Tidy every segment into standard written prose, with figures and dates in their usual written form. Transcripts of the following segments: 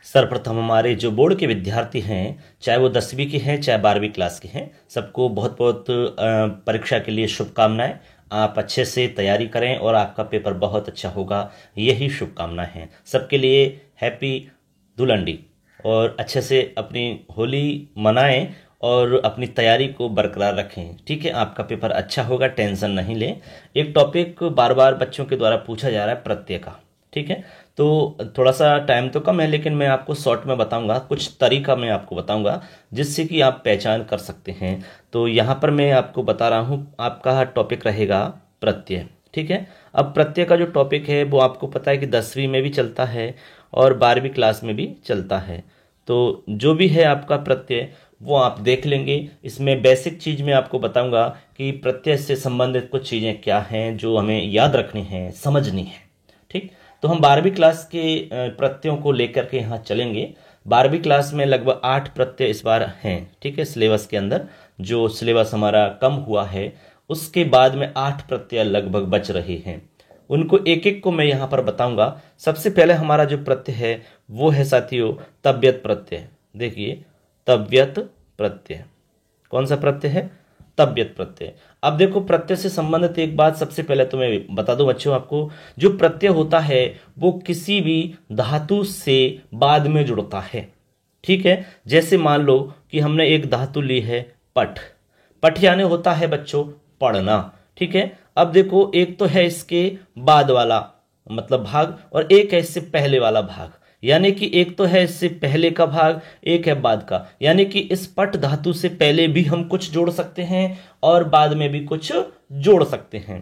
सर्वप्रथम हमारे जो बोर्ड के विद्यार्थी हैं, चाहे वो 10वीं के हैं चाहे 12वीं क्लास के हैं, सबको बहुत बहुत परीक्षा के लिए शुभकामनाएं। आप अच्छे से तैयारी करें और आपका पेपर बहुत अच्छा होगा, यही शुभकामनाएं हैं सबके लिए। हैप्पी धुलंडी। और अच्छे से अपनी होली मनाएं और अपनी तैयारी को बरकरार रखें। ठीक है, आपका पेपर अच्छा होगा, टेंशन नहीं लें। एक टॉपिक बार बार बच्चों के द्वारा पूछा जा रहा है प्रत्यय का। ठीक है, तो थोड़ा सा टाइम तो कम है, लेकिन मैं आपको शॉर्ट में बताऊंगा, कुछ तरीका मैं आपको बताऊंगा जिससे कि आप पहचान कर सकते हैं। तो यहाँ पर मैं आपको बता रहा हूँ, आपका टॉपिक रहेगा प्रत्यय। ठीक है, अब प्रत्यय का जो टॉपिक है वो आपको पता है कि 10वीं में भी चलता है और 12वीं क्लास में भी चलता है। तो जो भी है आपका प्रत्यय वो आप देख लेंगे। इसमें बेसिक चीज मैं आपको बताऊंगा कि प्रत्यय से संबंधित कुछ चीजें क्या हैं जो हमें याद रखनी है, समझनी है। ठीक, तो हम 12वीं क्लास के प्रत्ययों को लेकर के यहाँ चलेंगे। 12वीं क्लास में लगभग 8 प्रत्यय इस बार हैं। ठीक है, सिलेबस के अंदर जो सिलेबस हमारा कम हुआ है उसके बाद में 8 प्रत्यय लगभग बच रहे हैं। उनको एक एक को मैं यहाँ पर बताऊंगा। सबसे पहले हमारा जो प्रत्यय है वो है साथियों तव्यत प्रत्यय। देखिए, तव्यत प्रत्यय कौन सा प्रत्यय है? तव्यत प्रत्यय। अब देखो, प्रत्यय से संबंधित एक बात सबसे पहले तो मैं बता दूं बच्चों आपको, जो प्रत्यय होता है वो किसी भी धातु से बाद में जुड़ता है। ठीक है, जैसे मान लो कि हमने एक धातु ली है पठ। पठ यानी होता है बच्चों पढ़ना। ठीक है, अब देखो, एक तो है इसके बाद वाला मतलब भाग और एक है इससे पहले वाला भाग, यानी कि एक तो है इससे पहले का भाग, एक है बाद का। यानी कि इस पट धातु से पहले भी हम कुछ जोड़ सकते हैं और बाद में भी कुछ जोड़ सकते हैं।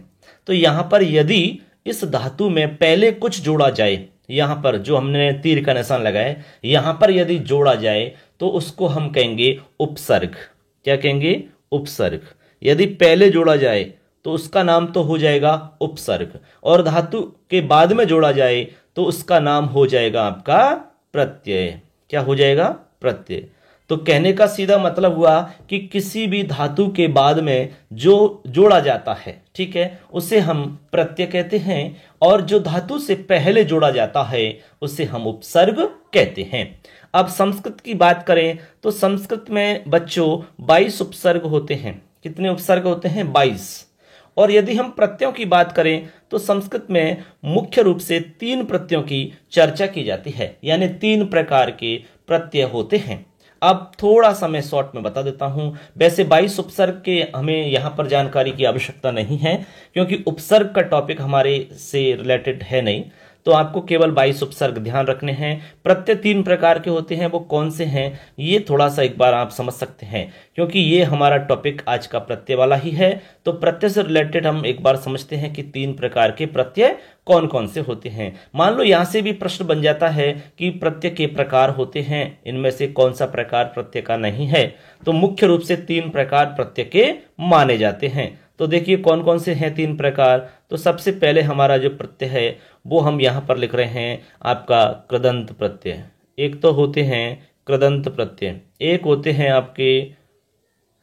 तो यहां पर यदि इस धातु में पहले कुछ जोड़ा जाए, यहां पर जो हमने तीर का निशान लगाया, यहां पर यदि जोड़ा जाए तो उसको हम कहेंगे उपसर्ग। क्या कहेंगे? उपसर्ग। यदि पहले जोड़ा जाए तो उसका नाम तो हो जाएगा उपसर्ग, और धातु के बाद में जोड़ा जाए तो उसका नाम हो जाएगा आपका प्रत्यय। क्या हो जाएगा? प्रत्यय। तो कहने का सीधा मतलब हुआ कि किसी भी धातु के बाद में जो जोड़ा जाता है, ठीक है, उसे हम प्रत्यय कहते हैं, और जो धातु से पहले जोड़ा जाता है उसे हम उपसर्ग कहते हैं। अब संस्कृत की बात करें तो संस्कृत में बच्चों 22 उपसर्ग होते हैं। कितने उपसर्ग होते हैं? 22। और यदि हम प्रत्ययों की बात करें तो संस्कृत में मुख्य रूप से 3 प्रत्ययों की चर्चा की जाती है, यानी 3 प्रकार के प्रत्यय होते हैं। अब थोड़ा सा मैं शॉर्ट में बता देता हूं। वैसे 22 उपसर्ग के हमें यहां पर जानकारी की आवश्यकता नहीं है, क्योंकि उपसर्ग का टॉपिक हमारे से रिलेटेड है नहीं। तो आपको केवल 22 उपसर्ग ध्यान रखने हैं। प्रत्यय 3 प्रकार के होते हैं, वो कौन से हैं ये थोड़ा सा एक बार आप समझ सकते हैं, क्योंकि ये हमारा टॉपिक आज का प्रत्यय वाला ही है। तो प्रत्यय से रिलेटेड हम एक बार समझते हैं कि 3 प्रकार के प्रत्यय कौन कौन से होते हैं। मान लो यहां से भी प्रश्न बन जाता है कि प्रत्यय के प्रकार होते हैं, इनमें से कौन सा प्रकार प्रत्यय का नहीं है। तो मुख्य रूप से 3 प्रकार प्रत्यय के माने जाते हैं। तो देखिए कौन कौन से हैं 3 प्रकार। तो सबसे पहले हमारा जो प्रत्यय है वो हम यहां पर लिख रहे हैं आपका कृदंत प्रत्यय। एक तो होते हैं कृदंत प्रत्यय, एक होते हैं आपके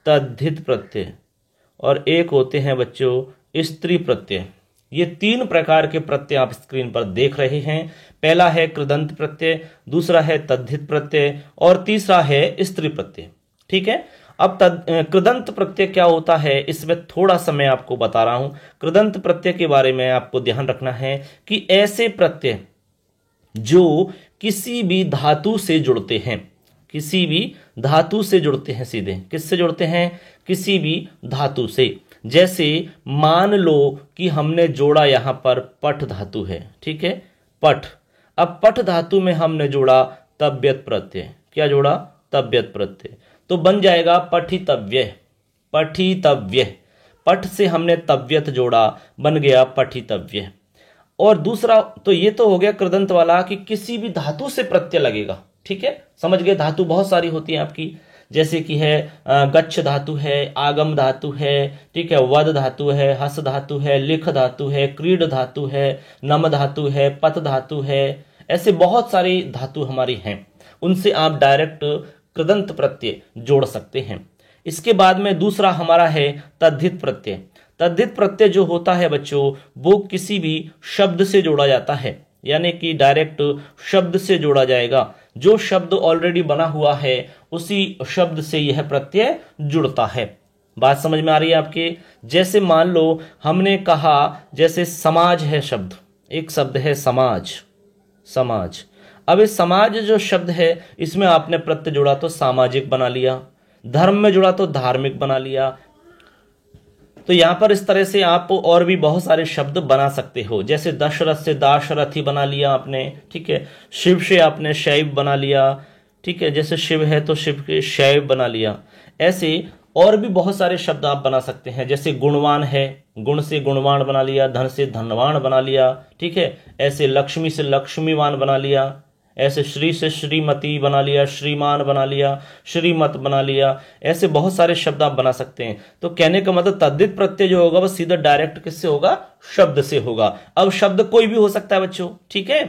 तद्धित प्रत्यय, और एक होते हैं बच्चों स्त्री प्रत्यय। ये 3 प्रकार के प्रत्यय आप स्क्रीन पर देख रहे हैं। पहला है कृदंत प्रत्यय, दूसरा है तद्धित प्रत्यय, और तीसरा है स्त्री प्रत्यय। ठीक है, अब कृदंत प्रत्यय क्या होता है इसमें थोड़ा सा मैं आपको बता रहा हूं। कृदंत प्रत्यय के बारे में आपको ध्यान रखना है कि ऐसे प्रत्यय जो किसी भी धातु से जुड़ते हैं, किसी भी धातु से जुड़ते हैं, सीधे किससे जुड़ते हैं? किसी भी धातु से। जैसे मान लो कि हमने जोड़ा यहां पर पठ धातु है, ठीक है, पठ। अब पठ धातु में हमने जोड़ा तव्यत प्रत्यय। क्या जोड़ा? तव्यत प्रत्यय। तो बन जाएगा पठितव्य। पठितव्य, पठ से हमने तव्यत जोड़ा, बन गया पठितव्य। और दूसरा तो ये तो हो गया कृदंत वाला कि किसी भी धातु से प्रत्यय लगेगा। ठीक है, समझ गए? धातु बहुत सारी होती है आपकी, जैसे कि है गच्छ धातु है, आगम धातु है, ठीक है, वद धातु है, हस धातु है, लिख धातु है, क्रीड धातु है, नम धातु है, पत धातु है। ऐसे बहुत सारी धातु हमारी हैं, उनसे आप डायरेक्ट कृदंत प्रत्यय जोड़ सकते हैं। इसके बाद में दूसरा हमारा है तद्धित प्रत्यय। तद्धित प्रत्यय जो होता है बच्चों वो किसी भी शब्द से जोड़ा जाता है, यानी कि डायरेक्ट शब्द से जोड़ा जाएगा। जो शब्द ऑलरेडी बना हुआ है उसी शब्द से यह प्रत्यय जुड़ता है। बात समझ में आ रही है आपके? जैसे मान लो हमने कहा, जैसे समाज है शब्द, एक शब्द है समाज, समाज। अब इस समाज जो शब्द है इसमें आपने प्रत्यय जोड़ा तो सामाजिक बना लिया, धर्म में जुड़ा तो धार्मिक बना लिया। तो यहां पर इस तरह से आप और भी बहुत सारे शब्द बना सकते हो। जैसे दशरथ से दाशरथी बना लिया आपने, ठीक है। शिव से आपने शैव बना लिया, ठीक है। जैसे शिव है तो शिव के शैव बना लिया। ऐसे और भी बहुत सारे शब्द आप बना सकते हैं। जैसे गुणवान है, गुण से गुणवान बना लिया, धन से धनवान बना लिया, ठीक है। ऐसे लक्ष्मी से लक्ष्मीवान बना लिया, ऐसे श्री से श्रीमती बना लिया, श्रीमान बना लिया, श्रीमत बना लिया। ऐसे बहुत सारे शब्द आप बना सकते हैं। तो कहने का मतलब तद्धित प्रत्यय जो होगा वो सीधा डायरेक्ट किससे होगा? शब्द से होगा। अब शब्द कोई भी हो सकता है बच्चों, ठीक है।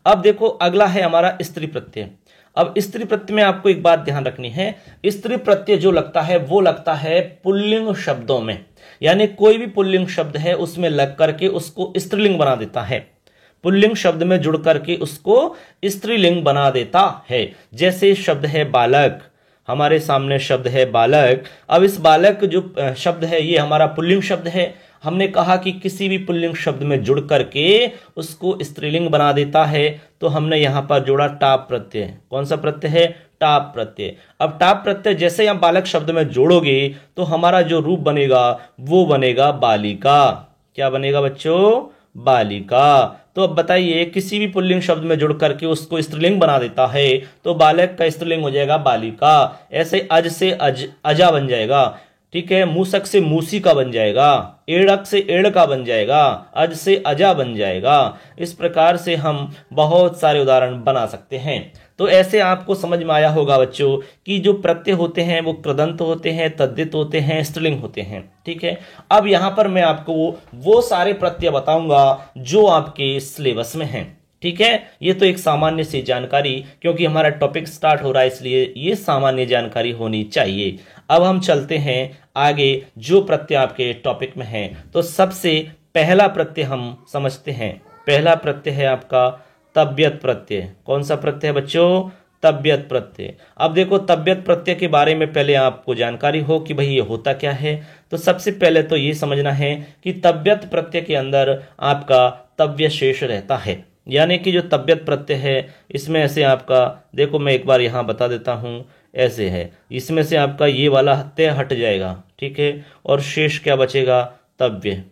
अब देखो अगला है हमारा स्त्री प्रत्यय। अब स्त्री प्रत्यय में आपको एक बात ध्यान रखनी है, स्त्री प्रत्यय जो लगता है वो लगता है पुल्लिंग शब्दों में, यानी कोई भी पुल्लिंग शब्द है उसमें लग करके उसको स्त्रीलिंग बना देता है। पुल्लिंग शब्द में जुड़ करके उसको स्त्रीलिंग बना देता है। जैसे शब्द है बालक, हमारे सामने शब्द है बालक। अब इस बालक जो शब्द है ये हमारा पुल्लिंग शब्द है। हमने कहा कि किसी भी पुल्लिंग शब्द में जुड़ करके उसको स्त्रीलिंग बना देता है, तो हमने यहां पर जोड़ा टाप प्रत्यय। कौन सा प्रत्यय है? टाप प्रत्यय। अब टाप प्रत्यय जैसे यहां बालक शब्द में जोड़ोगे तो हमारा जो रूप बनेगा वो बनेगा बालिका। क्या बनेगा बच्चों? बालिका। तो अब बताइए, किसी भी पुल्लिंग शब्द में जुड़ करके उसको स्त्रीलिंग बना देता है तो बालक का स्त्रीलिंग हो जाएगा बालिका। ऐसे अज से अजा बन जाएगा, ठीक है। मूसक से मूसिका बन जाएगा, एड़क से एड़का बन जाएगा, अज से अजा बन जाएगा। इस प्रकार से हम बहुत सारे उदाहरण बना सकते हैं। तो ऐसे आपको समझ में आया होगा बच्चों कि जो प्रत्यय होते हैं वो कृदंत होते हैं, तद्धित होते हैं, स्त्रीलिंग होते हैं, ठीक है। अब यहां पर मैं आपको वो सारे प्रत्यय बताऊंगा जो आपके सिलेबस में हैं, ठीक है। ये तो एक सामान्य सी जानकारी, क्योंकि हमारा टॉपिक स्टार्ट हो रहा है इसलिए ये सामान्य जानकारी होनी चाहिए। अब हम चलते हैं आगे जो प्रत्यय आपके टॉपिक में है। तो सबसे पहला प्रत्यय हम समझते हैं। पहला प्रत्यय है आपका तव्यत प्रत्यय। कौन सा प्रत्यय है बच्चों? तव्यत प्रत्यय। अब देखो तव्यत प्रत्यय के बारे में पहले आपको जानकारी हो कि भाई ये होता क्या है। तो सबसे पहले तो ये समझना है कि तव्यत प्रत्यय के अंदर आपका तव्य शेष रहता है, यानी कि जो तव्यत प्रत्यय है इसमें ऐसे आपका देखो, मैं एक बार यहां बता देता हूं, ऐसे है, इसमें से आपका ये वाला तय हट जाएगा, ठीक है। और शेष क्या बचेगा? तव्य,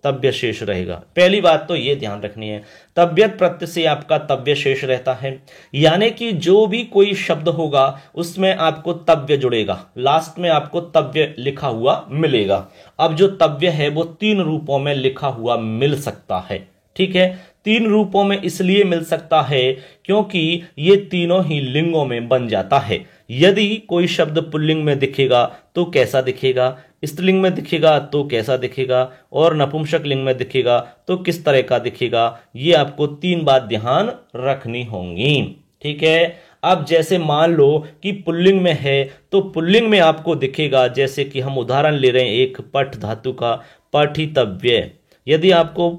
तव्य शेष रहेगा। पहली बात तो ये ध्यान रखनी है, तव्यत प्रत्यय से आपका तव्य शेष रहता है, यानी कि जो भी कोई शब्द होगा उसमें आपको तव्य जुड़ेगा, लास्ट में आपको तव्य लिखा हुआ मिलेगा। अब जो तव्य है वो 3 रूपों में लिखा हुआ मिल सकता है, ठीक है। 3 रूपों में इसलिए मिल सकता है क्योंकि ये तीनों ही लिंगों में बन जाता है। यदि कोई शब्द पुल्लिंग में दिखेगा तो कैसा दिखेगा, स्त्रीलिंग में दिखेगा तो कैसा दिखेगा, और नपुंसक लिंग में दिखेगा तो किस तरह का दिखेगा, ये आपको 3 बात ध्यान रखनी होंगी, ठीक है। अब जैसे मान लो कि पुल्लिंग में है तो पुल्लिंग में आपको दिखेगा, जैसे कि हम उदाहरण ले रहे हैं एक पठ धातु का, पठितव्य। यदि आपको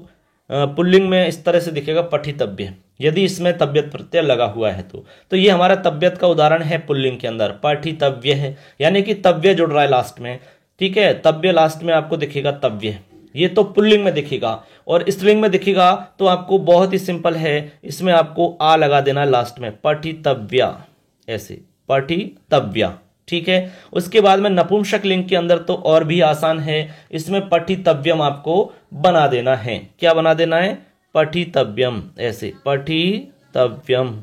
पुल्लिंग में इस तरह से दिखेगा पठितव्य, यदि इसमें तव्यत प्रत्यय लगा हुआ है तो ये हमारा तव्यत का उदाहरण है पुल्लिंग के अंदर, पठितव्य है, यानी कि तव्य जुड़ रहा है लास्ट में, ठीक है। तव्य लास्ट में आपको दिखेगा तव्य, ये तो पुल्लिंग में दिखेगा। और स्त्रीलिंग में दिखेगा तो आपको बहुत ही सिंपल है, इसमें आपको आ लगा देना लास्ट में, पठितव्या, ऐसे पठितव्या, ठीक है। उसके बाद में नपुंसक लिंग के अंदर तो और भी आसान है, इसमें पठितव्यम आपको बना देना है। क्या बना देना है? पठितव्यम, ऐसे पठितव्यम,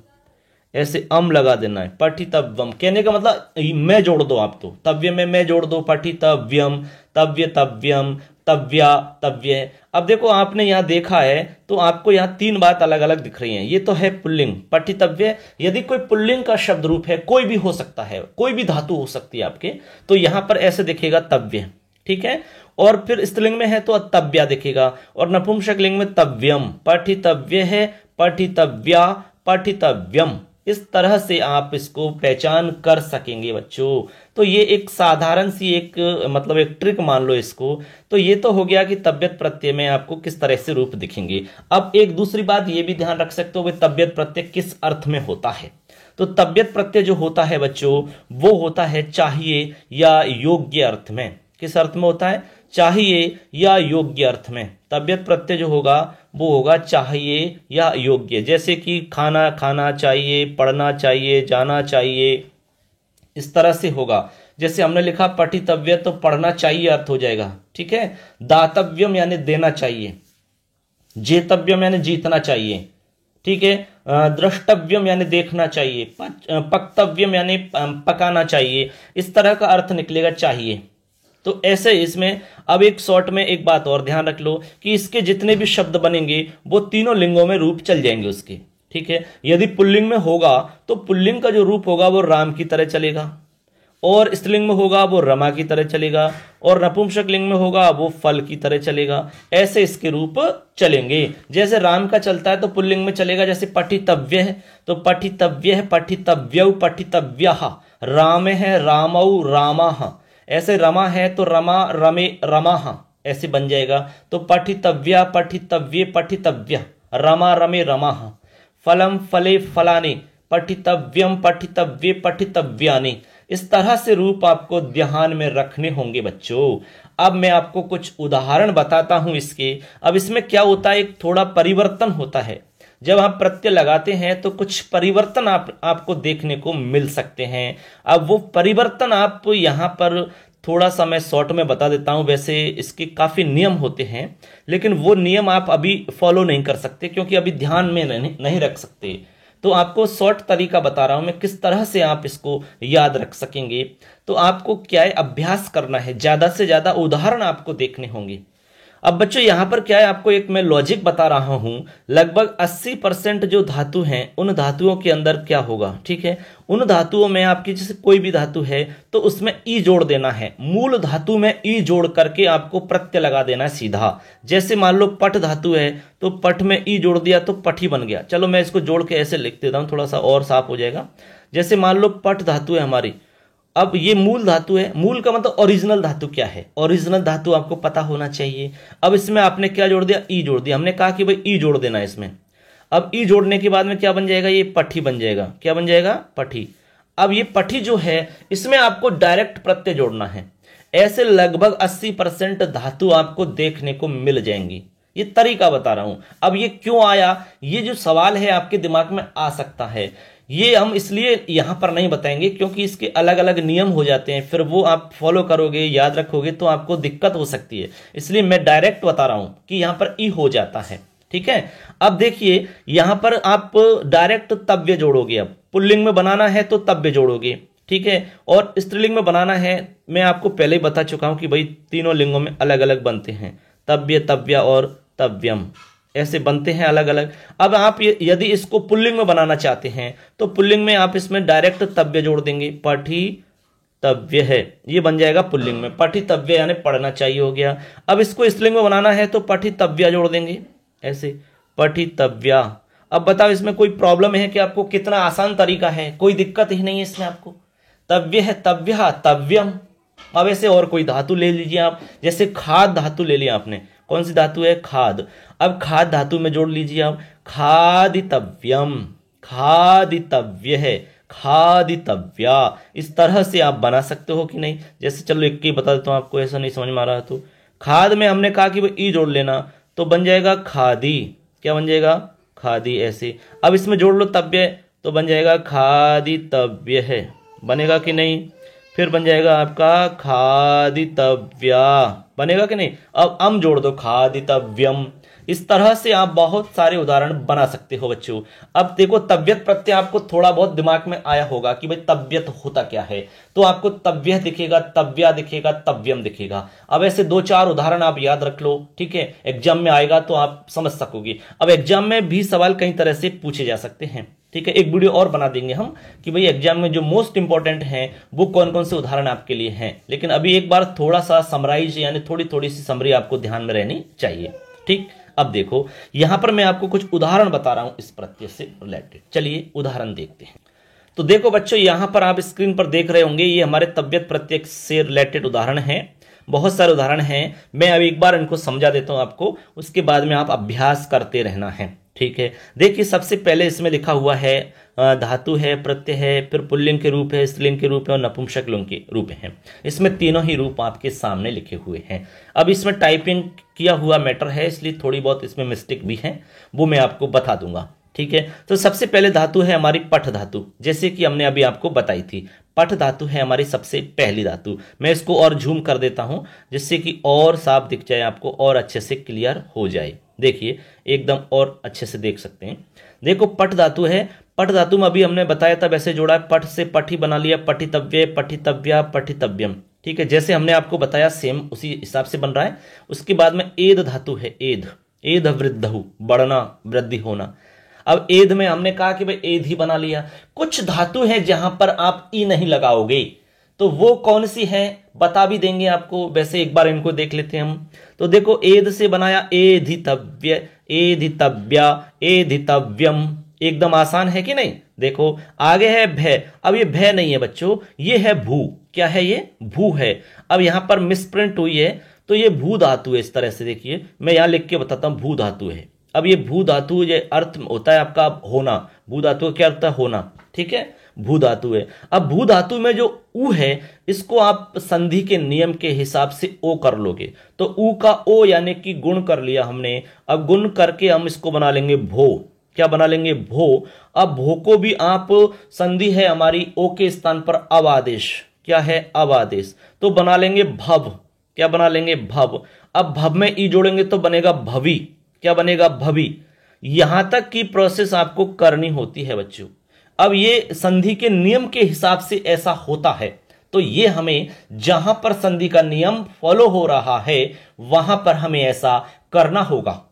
ऐसे अम लगा देना है, पठितव्यम। कहने का मतलब मैं जोड़ दो, आप तो तव्य में मैं जोड़ दो, पठितव्यम, तव्य तव्यम, तव्या तव्य। अब देखो आपने यहां देखा है तो आपको यहां 3 बात अलग अलग दिख रही हैं। ये तो है पुल्लिंग पठितव्य, यदि कोई पुल्लिंग का शब्द रूप है, कोई भी हो सकता है, कोई भी धातु हो सकती है आपके, तो यहां पर ऐसे दिखेगा तव्य, ठीक है। और फिर स्त्रीलिंग में है तो तव्या दिखेगा, और नपुंसक लिंग में तव्यम, पठितव्य है, पठितव्या, पठितव्यम। इस तरह से आप इसको पहचान कर सकेंगे बच्चों। तो ये एक साधारण सी एक मतलब एक ट्रिक मान लो इसको। तो ये तो हो गया कि तव्यत प्रत्यय में आपको किस तरह से रूप दिखेंगे। अब एक दूसरी बात ये भी ध्यान रख सकते हो, तव्यत प्रत्यय किस अर्थ में होता है। तो तबियत प्रत्यय जो होता है बच्चों, वो होता है चाहिए या योग्य अर्थ में। किस अर्थ में होता है? चाहिए या योग्य अर्थ में। तबियत प्रत्यय जो होगा वो होगा चाहिए या योग्य। जैसे कि खाना खाना चाहिए, पढ़ना चाहिए, जाना चाहिए, इस तरह से होगा। जैसे हमने लिखा पठितव्य, तो पढ़ना चाहिए अर्थ हो जाएगा, ठीक है। दातव्यम यानी देना चाहिए, जेतव्यम यानी जीतना चाहिए, ठीक है। द्रष्टव्यम यानी देखना चाहिए, पक्तव्यम यानी पकाना चाहिए, इस तरह का अर्थ निकलेगा चाहिए। तो ऐसे इसमें अब एक शॉर्ट में एक बात और ध्यान रख लो कि इसके जितने भी शब्द बनेंगे वो तीनों लिंगों में रूप चल जाएंगे उसके, ठीक है। यदि पुल्लिंग में होगा तो पुल्लिंग का जो रूप होगा वो राम की तरह चलेगा, और स्त्रीलिंग में होगा वो रमा की तरह चलेगा, और नपुंसक लिंग में होगा वो फल की तरह चलेगा। ऐसे इसके रूप चलेंगे। जैसे राम का चलता है तो पुल्लिंग में चलेगा, जैसे पठितव्य है तो पठितव्य है, पठितव्यौ पठितव्यः, राम है रामौ रामाः, ऐसे रमा है तो रमा रमे रमाः, ऐसे बन जाएगा। तो पठितव्या पठितव्ये पठितव्यः, रमा रमे रमाः, फलम फले फलानि, पठितव्यम पठितव्ये पठितव्यानि। इस तरह से रूप आपको ध्यान में रखने होंगे बच्चों। अब मैं आपको कुछ उदाहरण बताता हूं इसके। अब इसमें क्या होता है, एक थोड़ा परिवर्तन होता है। जब आप प्रत्यय लगाते हैं तो कुछ परिवर्तन आपको देखने को मिल सकते हैं। अब वो परिवर्तन आप यहाँ पर थोड़ा सा मैं शॉर्ट में बता देता हूं। वैसे इसके काफी नियम होते हैं, लेकिन वो नियम आप अभी फॉलो नहीं कर सकते क्योंकि अभी ध्यान में नहीं रख सकते। तो आपको शॉर्ट तरीका बता रहा हूं मैं किस तरह से आप इसको याद रख सकेंगे। तो आपको क्या है, अभ्यास करना है, ज्यादा से ज्यादा उदाहरण आपको देखने होंगे। अब बच्चों यहां पर क्या है, आपको एक मैं लॉजिक बता रहा हूं। लगभग 80% जो धातु हैं उन धातुओं के अंदर क्या होगा, ठीक है। उन धातुओं में आपकी जैसे कोई भी धातु है तो उसमें ई जोड़ देना है। मूल धातु में ई जोड़ करके आपको प्रत्यय लगा देना है सीधा। जैसे मान लो पट धातु है तो पट में ई जोड़ दिया तो पठी बन गया। चलो मैं इसको जोड़ के ऐसे लिख देता हूं, थोड़ा सा और साफ हो जाएगा। जैसे मान लो पट धातु है हमारी, अब ये मूल धातु है। मूल का मतलब ओरिजिनल धातु क्या है, ओरिजिनल धातु आपको पता होना चाहिए। अब इसमें आपने क्या जोड़ दिया, ई जोड़ दिया। हमने कहा कि भाई ई जोड़ देना है इसमें। अब ई जोड़ने के बाद में क्या बन जाएगा, ये पठी बन जाएगा। क्या बन जाएगा, पठी। अब ये पठी जो है इसमें आपको डायरेक्ट प्रत्यय जोड़ना है। ऐसे लगभग 80% धातु आपको देखने को मिल जाएंगी। ये तरीका बता रहा हूं। अब ये क्यों आया, ये जो सवाल है आपके दिमाग में आ सकता है। ये हम इसलिए यहां पर नहीं बताएंगे क्योंकि इसके अलग अलग नियम हो जाते हैं, फिर वो आप फॉलो करोगे, याद रखोगे तो आपको दिक्कत हो सकती है। इसलिए मैं डायरेक्ट बता रहा हूं कि यहां पर ई हो जाता है, ठीक है। अब देखिए यहां पर आप डायरेक्ट तव्य जोड़ोगे। अब पुल्लिंग में बनाना है तो तव्य जोड़ोगे, ठीक है। और स्त्रीलिंग में बनाना है, मैं आपको पहले ही बता चुका हूं कि भाई तीनों लिंगों में अलग अलग बनते हैं। तव्य, तव्या और तव्यम ऐसे बनते हैं अलग अलग। अब आप यदि इसको पुल्लिंग में बनाना चाहते हैं तो पुल्लिंग में आप इसमें डायरेक्ट तव्य जोड़ देंगे। पठी तव्य है, ये बन जाएगा पुल्लिंग में। पठी तव्य यानी पढ़ना चाहिए हो गया। अब इसको स्त्रीलिंग में बनाना है तो पठी तव्या जोड़ देंगे, ऐसे पठी तव्या। अब बताओ इसमें कोई प्रॉब्लम है कि आपको, कितना आसान तरीका है, कोई दिक्कत ही नहीं है इसमें आपको। तव्य है तव्य तव्यम। अब ऐसे और कोई धातु ले लीजिए आप, जैसे खाद धातु ले लिया आपने। कौन सी धातु है, खाद। अब खाद धातु में जोड़ लीजिए आप खादितव्यम, खादितव्य है, खादितव्या। इस तरह से आप बना सकते हो कि नहीं। जैसे चलो एक ही बता देता हूं आपको, ऐसा नहीं समझ में आ रहा तो खाद में हमने कहा कि वो ई जोड़ लेना तो बन जाएगा खादी। क्या बन जाएगा, खादी, ऐसे। अब इसमें जोड़ लो तव्य तो बन जाएगा खादितव्य है, बनेगा कि नहीं। फिर बन जाएगा आपका खादितव्या, बनेगा कि नहीं। अब अम जोड़ दो खादितव्यम। इस तरह से आप बहुत सारे उदाहरण बना सकते हो बच्चों। अब देखो तव्यत प्रत्यय आपको थोड़ा बहुत दिमाग में आया होगा कि भाई तव्यत होता क्या है। तो आपको तव्य दिखेगा, तव्या दिखेगा, तव्यम दिखेगा। अब ऐसे 2-4 उदाहरण आप याद रख लो, ठीक है। एग्जाम में आएगा तो आप समझ सकोगे। अब एग्जाम में भी सवाल कई तरह से पूछे जा सकते हैं, ठीक है। एक वीडियो और बना देंगे हम कि भाई एग्जाम में जो मोस्ट इंपॉर्टेंट हैं वो कौन कौन से उदाहरण आपके लिए हैं। लेकिन अभी एक बार थोड़ा सा समराइज यानी थोड़ी थोड़ी सी समरी आपको ध्यान में रहनी चाहिए, ठीक। अब देखो यहां पर मैं आपको कुछ उदाहरण बता रहा हूं इस प्रत्यय से रिलेटेड। चलिए उदाहरण देखते हैं। तो देखो बच्चों यहां पर आप स्क्रीन पर देख रहे होंगे, ये हमारे तव्यत प्रत्यय से रिलेटेड उदाहरण हैं। बहुत सारे उदाहरण हैं, मैं अभी एक बार इनको समझा देता हूं आपको, उसके बाद में आप अभ्यास करते रहना है, ठीक है। देखिए सबसे पहले इसमें लिखा हुआ है धातु है, प्रत्यय है, फिर पुल्लिंग के रूप है, स्त्रीलिंग के रूप है और नपुंसक लिंग के रूप हैं। इसमें तीनों ही रूप आपके सामने लिखे हुए हैं। अब इसमें टाइपिंग किया हुआ मैटर है, इसलिए थोड़ी बहुत इसमें मिस्टेक भी है, वो मैं आपको बता दूंगा। ठीक है, तो सबसे पहले धातु है हमारी पठ धातु, जैसे कि हमने अभी आपको बताई थी। पठ धातु है हमारी सबसे पहली धातु। मैं इसको और झूम कर देता हूं जिससे कि और साफ दिख जाए आपको और अच्छे से क्लियर हो जाए। देखिए एकदम और अच्छे से देख सकते हैं। देखो पठ धातु है, पठ धातु में अभी हमने बताया था वैसे जोड़ा है, पठ से पठ ही बना लिया, पठितव्य, पठितव्या, पठितव्यम। ठीक है, जैसे हमने आपको बताया सेम उसी हिसाब से बन रहा है। उसके बाद में एद धातु है, एद, एद वृद्धहु, बढ़ना, वृद्धि होना। अब एद में हमने कहा कि भाई एद ही बना लिया। कुछ धातु है जहां पर आप ई नहीं लगाओगे, तो वो कौन सी है बता भी देंगे आपको। वैसे एक बार इनको देख लेते हैं हम। तो देखो एद से बनाया एधितव्य, एधितव्या, एधितव्यम, एकदम आसान है कि नहीं। देखो आगे है भय, अब ये भय नहीं है बच्चों, ये है भू। क्या है ये? भू है। अब यहां पर मिसप्रिंट हुई है, तो ये भू धातु है। इस तरह से देखिए, मैं यहां लिख के बताता हूं, भू धातु है। अब ये भू धातु, ये अर्थ होता है आपका होना। भू धातु का क्या अर्थ है? होना। ठीक है, भू धातु है। अब भू धातु में जो ऊ है, इसको आप संधि के नियम के हिसाब से ओ कर लोगे, तो ऊ का ओ यानी कि गुण कर लिया हमने। अब गुण करके हम इसको बना लेंगे भो। क्या बना लेंगे? भो। अब भो को भी आप, संधि है हमारी ओ के स्थान पर अब आदेश। क्या है? अब आदेश, तो बना लेंगे भव। क्या बना लेंगे? भव। अब भव में ई जोड़ेंगे तो बनेगा भवी। क्या बनेगा? भवी। यहां तक की प्रोसेस आपको करनी होती है बच्चों। अब ये संधि के नियम के हिसाब से ऐसा होता है, तो ये हमें जहां पर संधि का नियम फॉलो हो रहा है वहां पर हमें ऐसा करना होगा।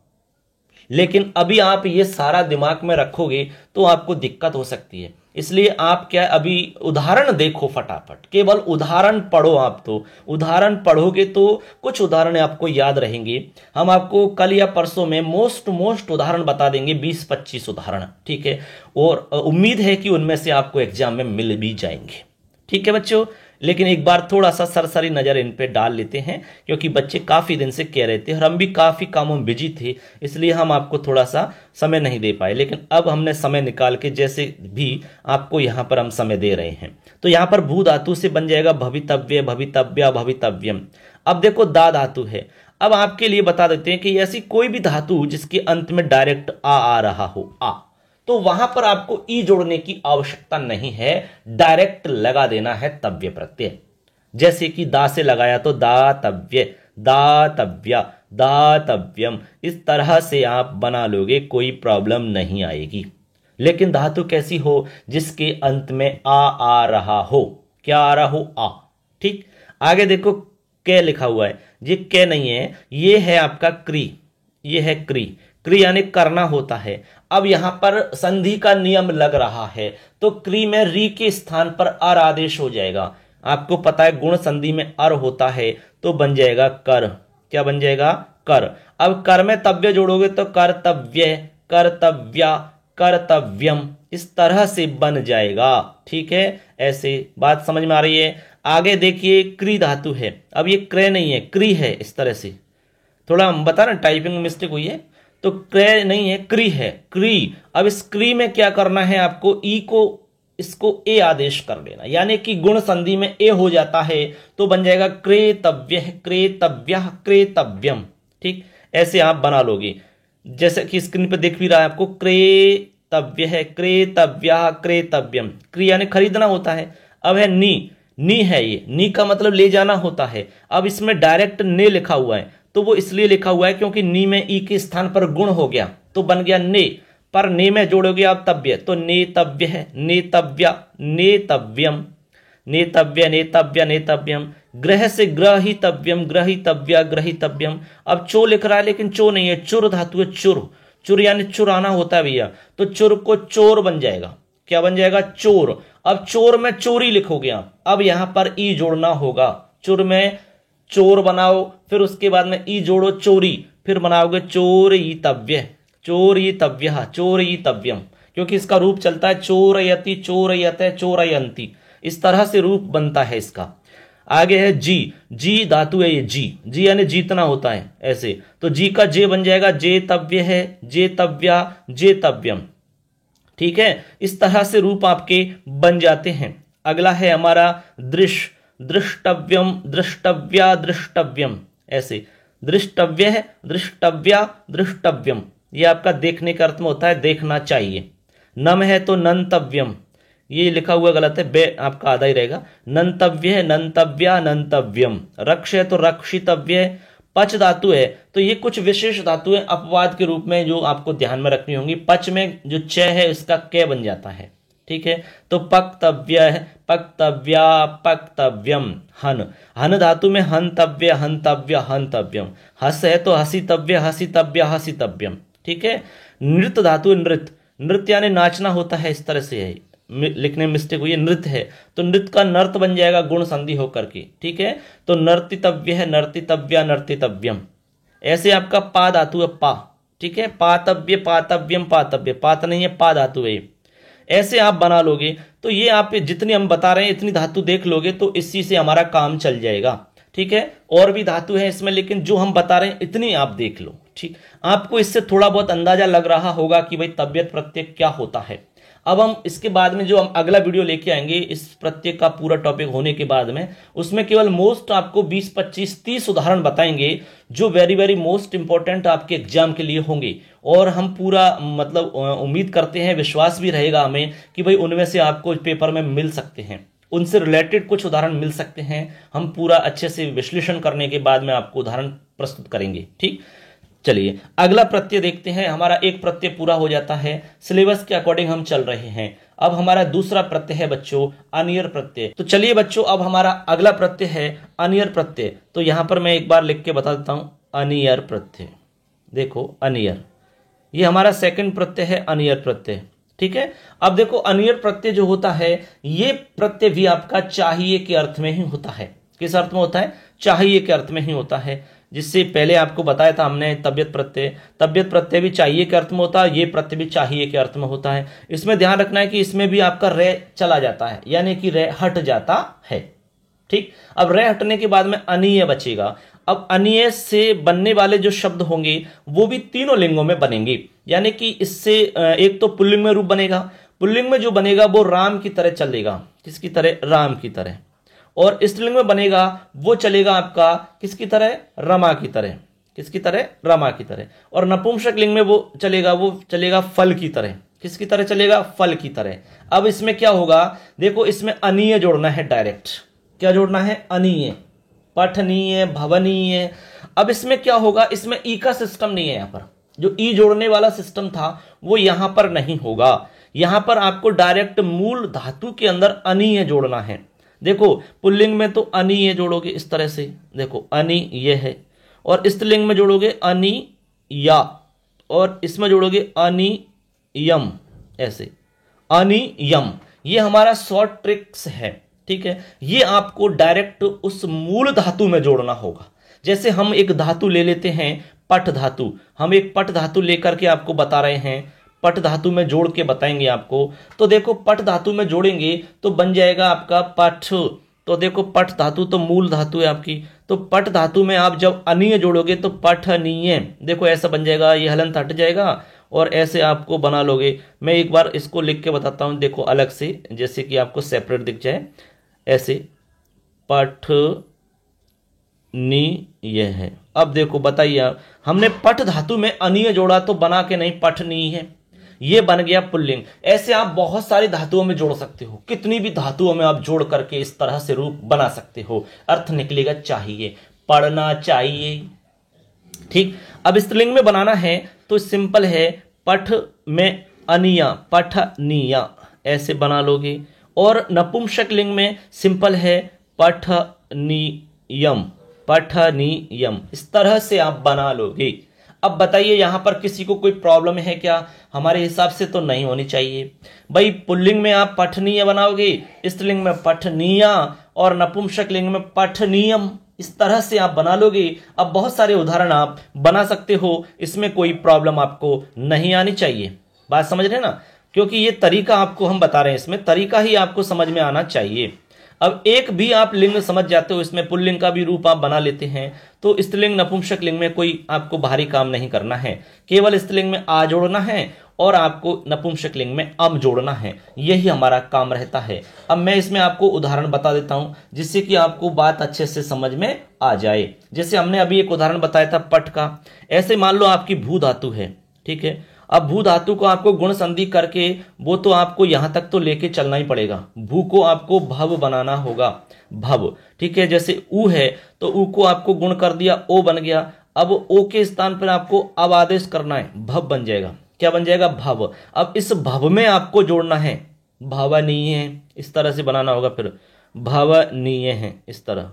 लेकिन अभी आप ये सारा दिमाग में रखोगे तो आपको दिक्कत हो सकती है। इसलिए आप क्या, अभी उदाहरण देखो फटाफट, केवल उदाहरण पढ़ो। आप तो उदाहरण पढ़ोगे तो कुछ उदाहरण आपको याद रहेंगे। हम आपको कल या परसों में मोस्ट उदाहरण बता देंगे, 20-25 उदाहरण। ठीक है, और उम्मीद है कि उनमें से आपको एग्जाम में मिल भी जाएंगे। ठीक है बच्चों, लेकिन एक बार थोड़ा सा सरसरी नजर इन पे डाल लेते हैं, क्योंकि बच्चे काफी दिन से कह रहे थे और हम भी काफी कामों में बिजी थे, इसलिए हम आपको थोड़ा सा समय नहीं दे पाए। लेकिन अब हमने समय निकाल के जैसे भी आपको यहां पर हम समय दे रहे हैं। तो यहां पर भू धातु से बन जाएगा भवितव्य, भवितव्या, भवितव्यम। अब देखो दा धातु है। अब आपके लिए बता देते हैं कि ऐसी कोई भी धातु जिसके अंत में डायरेक्ट आ रहा हो, आ, तो वहां पर आपको ई जोड़ने की आवश्यकता नहीं है, डायरेक्ट लगा देना है तव्य प्रत्यय। जैसे कि दा से लगाया तो दातव्य, दातव्या, दातव्यम, इस तरह से आप बना लोगे, कोई प्रॉब्लम नहीं आएगी। लेकिन धातु कैसी हो? जिसके अंत में आ रहा हो। क्या आ रहा हो? आ। ठीक, आगे देखो क लिखा हुआ है, ये क नहीं है, ये है आपका क्री। ये है क्री। क्री यानी करना होता है। अब यहां पर संधि का नियम लग रहा है, तो क्री में री के स्थान पर अर आदेश हो जाएगा। आपको पता है गुण संधि में अर होता है, तो बन जाएगा कर। क्या बन जाएगा? कर। अब कर में तव्य जोड़ोगे तो कर्तव्य, कर्तव्या, कर्तव्यम, इस तरह से बन जाएगा। ठीक है, ऐसे बात समझ में आ रही है। आगे देखिए क्री धातु है। अब ये क्रे नहीं है, क्री है। इस तरह से थोड़ा हम बता रहे टाइपिंग मिस्टेक हुई है, तो क्रे नहीं है, क्री है, क्री। अब इस क्री में क्या करना है आपको? ई को, इसको ए आदेश कर देना, यानी कि गुण संधि में ए हो जाता है, तो बन जाएगा क्रेतव्य, क्रेतव्य, क्रेतव्यम। ठीक, ऐसे आप बना लोगे। जैसे कि स्क्रीन पर देख भी रहा है आपको, क्रेतव्य है, क्रेतव्य, क्रेतव्यम। क्री यानी खरीदना होता है। अब है नी, नी है, ये नी का मतलब ले जाना होता है। अब इसमें डायरेक्ट ने लिखा हुआ है, तो वो इसलिए लिखा हुआ है क्योंकि नी में ई के स्थान पर गुण हो गया, तो बन गया ने। पर ने में जोड़ोगे आप तव्य, तो नेतव्य है, नेतव्या, नेतव्यम, नेतव्य, नेतव्य, नेतव्यम। ग्रह से ग्रहितव्यम, ग्रहितव्या, ग्रहितव्यम। अब चो लिख रहा है लेकिन चो नहीं है, चुर धातु है, चुर। चुर यानी चुराना होता है भैया, तो चुर को चोर बन जाएगा। क्या बन जाएगा? चोर। अब चोर में चोरी लिखोगे आप। अब यहां पर ई जोड़ना होगा। चुर में चोर बनाओ, फिर उसके बाद में ई जोड़ो, चोरी, फिर बनाओगे चोरयितव्य, चोरयितव्य, चोरयितव्यम, क्योंकि इसका रूप चलता है चोरयति, चोरयते, चोरयंती, इस तरह से रूप बनता है इसका। आगे है जी। जी धातु है ये, जी, जी यानी जीतना होता है ऐसे, तो जी का जे बन जाएगा जेतव्य है, जेतव्या, जेतव्यम। ठीक है, इस तरह से रूप आपके बन जाते हैं। अगला है हमारा दृश्य, दृष्टव्यम, दृष्टव्या, दृष्टव्यम, ऐसे दृष्टव्य है, दृष्टव्या, दृष्टव्यम, ये आपका देखने का अर्थ में होता है देखना चाहिए। नम है तो नंतव्यम, ये लिखा हुआ गलत है, बे आपका आधा ही रहेगा। नंतव्य है, नंतव्या, नंतव्यम। रक्ष है तो रक्षितव्य है। पच धातु है तो ये कुछ विशेष धातु है अपवाद के रूप में जो आपको ध्यान में रखनी होंगी। पच में जो च है इसका क बन जाता है, ठीक है। तो पक्तव्य है, पक्तव्या, पक्तव्यम। हन, हन धातु में हंतव्य, हंतव्य, हंतव्यम। हस है तो हसितव्य, हसितव्य, हसितव्यम, ठीक है। नृत्य धातु नृत्य, नृत्य यानी नाचना होता है, इस तरह से है, लिखने में मिस्टेक हुई है, नृत्य है तो नृत्य का नर्त बन जाएगा गुण संधि होकर के, ठीक है। तो नर्तितव्य है, नर्तितव्या, नर्तितव्यम। ऐसे आपका पा धातु है पा, ठीक है। पातव्य, पातव्यम, पातव्य, पात नहीं है, पा धातु है। ऐसे आप बना लोगे तो ये आप जितनी हम बता रहे हैं इतनी धातु देख लोगे तो इसी से हमारा काम चल जाएगा, ठीक है। और भी धातु है इसमें लेकिन जो हम बता रहे हैं इतनी आप देख लो, ठीक। आपको इससे थोड़ा बहुत अंदाजा लग रहा होगा कि भाई तबियत प्रत्यय क्या होता है। अब हम इसके बाद में जो हम अगला वीडियो लेके आएंगे इस प्रत्यय का पूरा टॉपिक होने के बाद में, उसमें केवल मोस्ट आपको 20, 25, 30 उदाहरण बताएंगे जो वेरी वेरी मोस्ट इंपॉर्टेंट आपके एग्जाम के लिए होंगे। और हम पूरा मतलब उम्मीद करते हैं, विश्वास भी रहेगा हमें कि भाई उनमें से आपको पेपर में मिल सकते हैं, उनसे रिलेटेड कुछ उदाहरण मिल सकते हैं। हम पूरा अच्छे से विश्लेषण करने के बाद में आपको उदाहरण प्रस्तुत करेंगे, ठीक। चलिए अगला प्रत्यय देखते हैं। हमारा एक प्रत्यय पूरा हो जाता है, सिलेबस के अकॉर्डिंग हम चल रहे हैं। अब हमारा दूसरा प्रत्यय है बच्चों अनियर प्रत्यय। तो चलिए बच्चों अब हमारा अगला प्रत्यय है अनियर प्रत्यय। तो यहां पर मैं एक बार लिख के बता देता हूं, अनियर प्रत्यय। देखो अनियर, ये हमारा सेकंड प्रत्यय है अनियर प्रत्यय, ठीक है। अब देखो अनियर प्रत्यय जो होता है ये प्रत्यय भी आपका चाहिए के अर्थ में ही होता है। किस अर्थ में होता है? चाहिए के अर्थ में ही होता है। जिससे पहले आपको बताया था हमने तबियत प्रत्यय, तबियत प्रत्यय भी चाहिए के अर्थ में होता है, ये प्रत्यय भी चाहिए के अर्थ में होता है। इसमें ध्यान रखना है कि इसमें भी आपका रे चला जाता है, यानी कि रे हट जाता है, ठीक। अब रे हटने के बाद में अनीय बचेगा। अब अनीय से बनने वाले जो शब्द होंगे वो भी तीनों लिंगों में बनेंगे, यानी कि इससे एक तो पुल्लिंग में रूप बनेगा, पुल्लिंग में जो बनेगा वो राम की तरह चलेगा। किसकी तरह? राम की तरह। और स्त्रीलिंग में बनेगा वो चलेगा आपका किसकी तरह? रमा की तरह। किसकी तरह? रमा की तरह। और नपुंसक लिंग में वो चलेगा फल की तरह। किसकी तरह चलेगा? फल की तरह। अब इसमें क्या होगा? देखो इसमें अनीय जोड़ना है डायरेक्ट। क्या जोड़ना है? अनीय, पठनीय, भवनीय। अब इसमें क्या होगा? इसमें ई का सिस्टम नहीं है। यहां पर जो ई जोड़ने वाला सिस्टम था वो यहां पर नहीं होगा। यहां पर आपको डायरेक्ट मूल धातु के अंदर अनीय जोड़ना है। देखो पुल्लिंग में तो अनीय जोड़ोगे इस तरह से, देखो अनि ये है, और स्त्रीलिंग में जोड़ोगे अनि या, और इसमें जोड़ोगे अनि यम, ऐसे अनि यम। ये हमारा शॉर्ट ट्रिक्स है, ठीक है। ये आपको डायरेक्ट उस मूल धातु में जोड़ना होगा। जैसे हम एक धातु ले लेते हैं पट धातु, हम एक पट धातु लेकर के आपको बता रहे हैं, पट धातु में जोड़ के बताएंगे आपको। तो देखो पट धातु में जोड़ेंगे तो बन जाएगा आपका पठ। तो देखो पट धातु तो मूल धातु है आपकी, तो पट धातु में आप जब अनीय जोड़ोगे तो पठनीय, देखो ऐसा बन जाएगा, ये हलंत हट जाएगा और ऐसे आपको बना लोगे। मैं एक बार इसको लिख के बताता हूं, देखो अलग से, जैसे कि आपको सेपरेट दिख जाए, ऐसे पठ नी ये है। अब देखो बताइए, हमने पट धातु में अनीय जोड़ा तो बना के नहीं पठनी है, ये बन गया पुल्लिंग। ऐसे आप बहुत सारी धातुओं में जोड़ सकते हो, कितनी भी धातुओं में आप जोड़ करके इस तरह से रूप बना सकते हो। अर्थ निकलेगा चाहिए, पढ़ना चाहिए, ठीक। अब स्त्रीलिंग में बनाना है तो सिंपल है, पठ में अनिया, पठनिया, ऐसे बना लोगे। और नपुंसक लिंग में सिंपल है पठनियम, पठनियम, इस तरह से आप बना लोगे। अब बताइए यहां पर किसी को कोई प्रॉब्लम है क्या? हमारे हिसाब से तो नहीं होनी चाहिए भाई। पुल्लिंग में आप पठनीय बनाओगे, स्त्रीलिंग में पठनीया, और नपुंसक लिंग में पठनीयम, इस तरह से आप बना लोगे। अब बहुत सारे उदाहरण आप बना सकते हो, इसमें कोई प्रॉब्लम आपको नहीं आनी चाहिए। बात समझ रहे ना? क्योंकि ये तरीका आपको हम बता रहे हैं, इसमें तरीका ही आपको समझ में आना चाहिए। अब एक भी आप लिंग समझ जाते हो, इसमें पुल्लिंग का भी रूप आप बना लेते हैं, तो स्त्रीलिंग नपुंसक लिंग में कोई आपको भारी काम नहीं करना है। केवल स्त्रीलिंग में आ जोड़ना है और आपको नपुंसकलिंग में अम जोड़ना है, यही हमारा काम रहता है। अब मैं इसमें आपको उदाहरण बता देता हूं जिससे कि आपको बात अच्छे से समझ में आ जाए। जैसे हमने अभी एक उदाहरण बताया था पट का, ऐसे मान लो आपकी भू धातु है, ठीक है। अब भू धातु को आपको गुण संधि करके वो तो आपको यहां तक तो लेके चलना ही पड़ेगा। भू को आपको भव बनाना होगा, भव, ठीक है। जैसे ऊ है तो ऊ को आपको गुण कर दिया, ओ बन गया। अब ओ के स्थान पर आपको अब आदेश करना है, भव बन जाएगा। क्या बन जाएगा? भव। अब इस भव में आपको जोड़ना है भवनीय है, इस तरह से बनाना होगा, फिर भवनीय है इस तरह,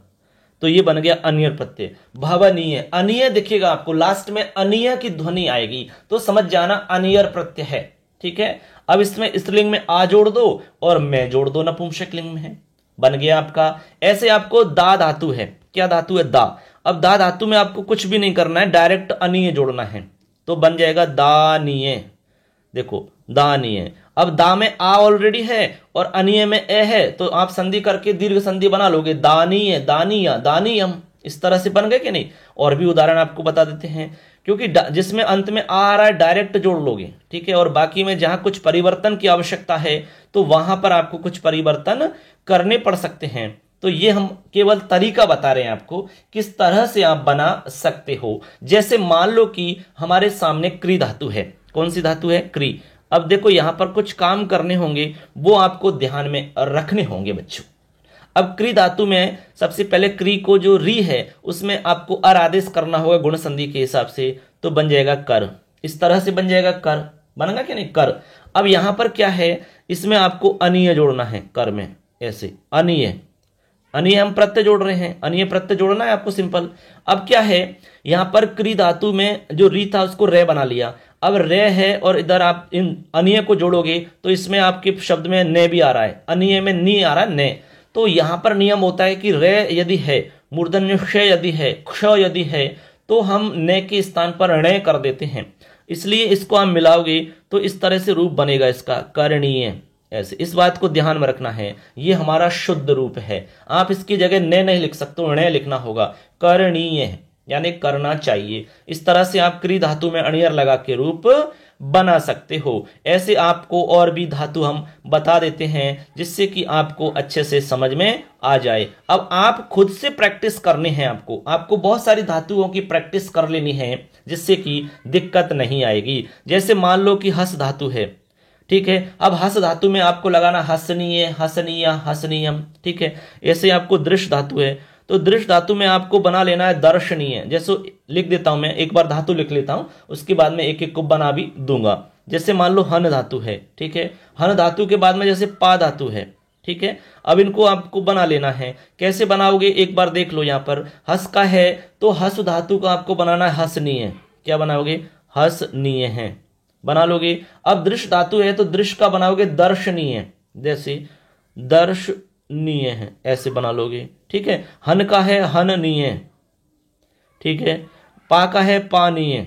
तो ये बन गया अनियर प्रत्यय। भवनीय, अनिय दिखेगा आपको, लास्ट में अनिय की ध्वनि आएगी तो समझ जाना अनियर प्रत्यय है, ठीक है। अब इसमें स्त्रीलिंग में आ जोड़ दो और मैं जोड़ दो नपुंसकलिंग में है, बन गया आपका। ऐसे आपको दा धातु है, क्या धातु है? दा। अब दा धातु में आपको कुछ भी नहीं करना है, डायरेक्ट अनिय जोड़ना है तो बन जाएगा दानीय। देखो दानीय। अब दा में आ ऑलरेडी है और अनिय में ए है तो आप संधि करके दीर्घ संधि बना लोगे, दानीय, दानिया, दानियम, इस तरह से बन गए कि नहीं। और भी उदाहरण आपको बता देते हैं, क्योंकि जिसमें अंत में आ रहा है डायरेक्ट जोड़ लोगे, ठीक है। और बाकी में जहां कुछ परिवर्तन की आवश्यकता है तो वहां पर आपको कुछ परिवर्तन करने पड़ सकते हैं। तो ये हम केवल तरीका बता रहे हैं आपको किस तरह से आप बना सकते हो। जैसे मान लो कि हमारे सामने क्री धातु है, कौन सी धातु है? क्री। अब देखो यहां पर कुछ काम करने होंगे, वो आपको ध्यान में रखने होंगे बच्चों। अब क्री धातु में सबसे पहले क्री को जो री है उसमें आपको अर आदेश करना होगा गुण संधि के हिसाब से, तो बन जाएगा कर, इस तरह से बन जाएगा कर, बनेगा क्या नहीं? कर। अब यहां पर क्या है, इसमें आपको अनिय जोड़ना है, कर में ऐसे अनिय, अनिय हम प्रत्यय जोड़ रहे हैं, अनिय प्रत्यय जोड़ना है आपको, सिंपल। अब क्या है, यहां पर क्री धातु में जो री था उसको रे बना लिया। अब रे है और इधर आप इन अनिय को जोड़ोगे तो इसमें आपके शब्द में ने भी आ रहा है, अनिय में नी आ रहा है, ने। तो यहां पर नियम होता है कि रे यदि है, मूर्धन्य क्ष यदि है, क्ष यदि है, तो हम ने के स्थान पर णे कर देते हैं। इसलिए इसको आप मिलाओगे तो इस तरह से रूप बनेगा इसका, करणीय, ऐसे। इस बात को ध्यान में रखना है, ये हमारा शुद्ध रूप है। आप इसकी जगह ने नहीं लिख सकते, णे लिखना होगा, करणीय यानी करना चाहिए। इस तरह से आप क्री धातु में अणियर लगा के रूप बना सकते हो। ऐसे आपको और भी धातु हम बता देते हैं जिससे कि आपको अच्छे से समझ में आ जाए। अब आप खुद से प्रैक्टिस करने हैं, आपको बहुत सारी धातुओं की प्रैक्टिस कर लेनी है जिससे कि दिक्कत नहीं आएगी। जैसे मान लो कि हस धातु है, ठीक है। अब हस धातु में आपको लगाना हसनीय, हसनीय, हसनीयम, ठीक है। ऐसे आपको दृश्य धातु है तो दृश्य धातु में आपको बना लेना है दर्शनीय। जैसे लिख देता हूं मैं, एक बार धातु लिख लेता हूं, उसके बाद में एक एक को बना भी दूंगा। जैसे मान लो हन धातु है, ठीक है। हन धातु के बाद में जैसे पा धातु है, ठीक है। अब इनको आपको बना लेना है, कैसे बनाओगे एक बार देख लो। यहां पर हस का है तो हस धातु का आपको बनाना है हसनीय, क्या बनाओगे? हसनीय है, बना लोगे। अब दृश्य धातु है तो दृश्य का बनाओगे दर्शनीय, जैसे दर्शनीय है, ऐसे बना लोगे, ठीक है। हन का है हननीय, ठीक है। पा का है पानीय,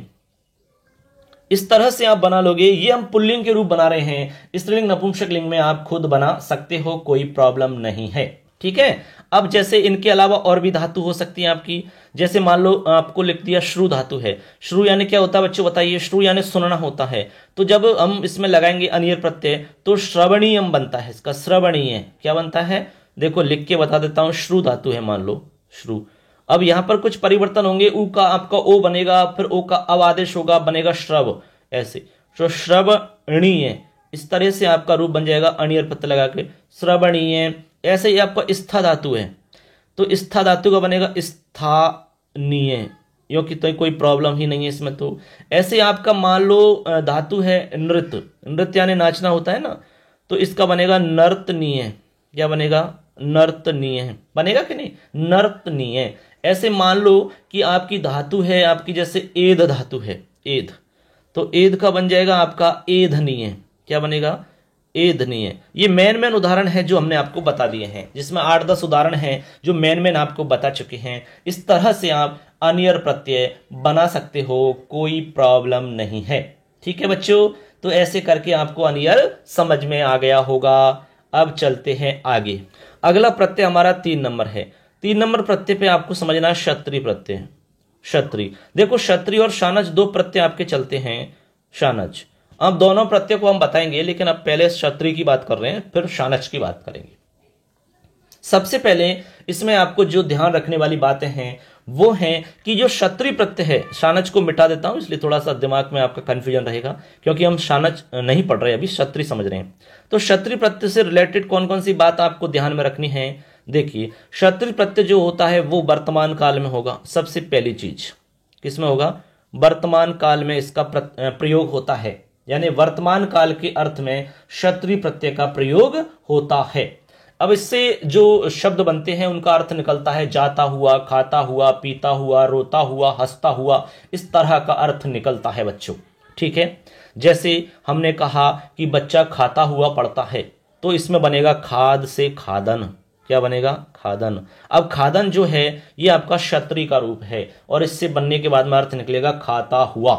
इस तरह से आप बना लोगे। ये हम पुल्लिंग के रूप बना रहे हैं, स्त्रीलिंग नपुंसकलिंग में आप खुद बना सकते हो, कोई प्रॉब्लम नहीं है, ठीक है। अब जैसे इनके अलावा और भी धातु हो सकती है आपकी, जैसे मान लो आपको लिख दिया श्रु धातु है। श्रु यानी क्या होता है बच्चों बताइए? श्रु यानी सुनना होता है। तो जब हम इसमें लगाएंगे अनियर प्रत्यय तो श्रवणीयम बनता है, इसका श्रवणीय क्या बनता है? देखो लिख के बता देता हूं, श्रु धातु है मान लो श्रु। अब यहां पर कुछ परिवर्तन होंगे, ऊ का आपका ओ बनेगा, फिर ओ का अवादेश होगा, बनेगा श्रव, ऐसे। तो श्रवणीय, इस तरह से आपका रूप बन जाएगा अनियर प्रत्यय लगा के, श्रवणीय। ऐसे ही आपका स्था धातु है तो स्था धातु का बनेगा स्थानीय, क्योंकि तो कोई प्रॉब्लम ही नहीं है इसमें। तो ऐसे आपका मान लो धातु है नृत्य, नृत्य यानी नाचना होता है ना, तो इसका बनेगा नर्तनीय, क्या बनेगा? नर्तनीय, बनेगा कि नहीं? नर्तनीय। ऐसे मान लो कि आपकी धातु है आपकी जैसे एध धातु है, एध, तो एध का बन जाएगा आपका एधनीय, क्या बनेगा? एधनीय। ये मेन उदाहरण है जो हमने आपको बता दिए हैं, जिसमें 8-10 उदाहरण हैं जो मेन आपको बता चुके हैं। इस तरह से आप अनियर प्रत्यय बना सकते हो, कोई प्रॉब्लम नहीं है, ठीक है बच्चों। तो ऐसे करके आपको अनियर समझ में आ गया होगा। अब चलते हैं आगे। अगला प्रत्यय हमारा 3 नंबर है। 3 नंबर प्रत्यय पे आपको समझना है क्षत्रिय प्रत्यय। क्षत्रिय, देखो क्षत्रिय और शानच 2 प्रत्यय आपके चलते हैं। शानच अब दोनों प्रत्यय को हम बताएंगे, लेकिन अब पहले क्षत्रिय की बात कर रहे हैं, फिर शानच की बात करेंगे। सबसे पहले इसमें आपको जो ध्यान रखने वाली बातें हैं वो है कि जो क्षत्रिय प्रत्यय है, शानच को मिटा देता हूं इसलिए थोड़ा सा दिमाग में आपका कंफ्यूजन रहेगा, क्योंकि हम शानच नहीं पढ़ रहे, अभी क्षत्रिय समझ रहे हैं। तो क्षत्रिय प्रत्यय से रिलेटेड कौन कौन सी बात आपको ध्यान में रखनी है? देखिए, क्षत्रिय प्रत्यय जो होता है वो वर्तमान काल में होगा। सबसे पहली चीज किसमें होगा? वर्तमान काल में इसका प्रयोग होता है, यानी वर्तमान काल के अर्थ में क्षत्रिय प्रत्यय का प्रयोग होता है। अब इससे जो शब्द बनते हैं उनका अर्थ निकलता है जाता हुआ, खाता हुआ, पीता हुआ, रोता हुआ, हंसता हुआ, इस तरह का अर्थ निकलता है बच्चों। ठीक है, जैसे हमने कहा कि बच्चा खाता हुआ पढ़ता है, तो इसमें बनेगा खाद से खादन। क्या बनेगा? खादन। अब खादन जो है ये आपका क्षत्रिय का रूप है, और इससे बनने के बाद में अर्थ निकलेगा खाता हुआ।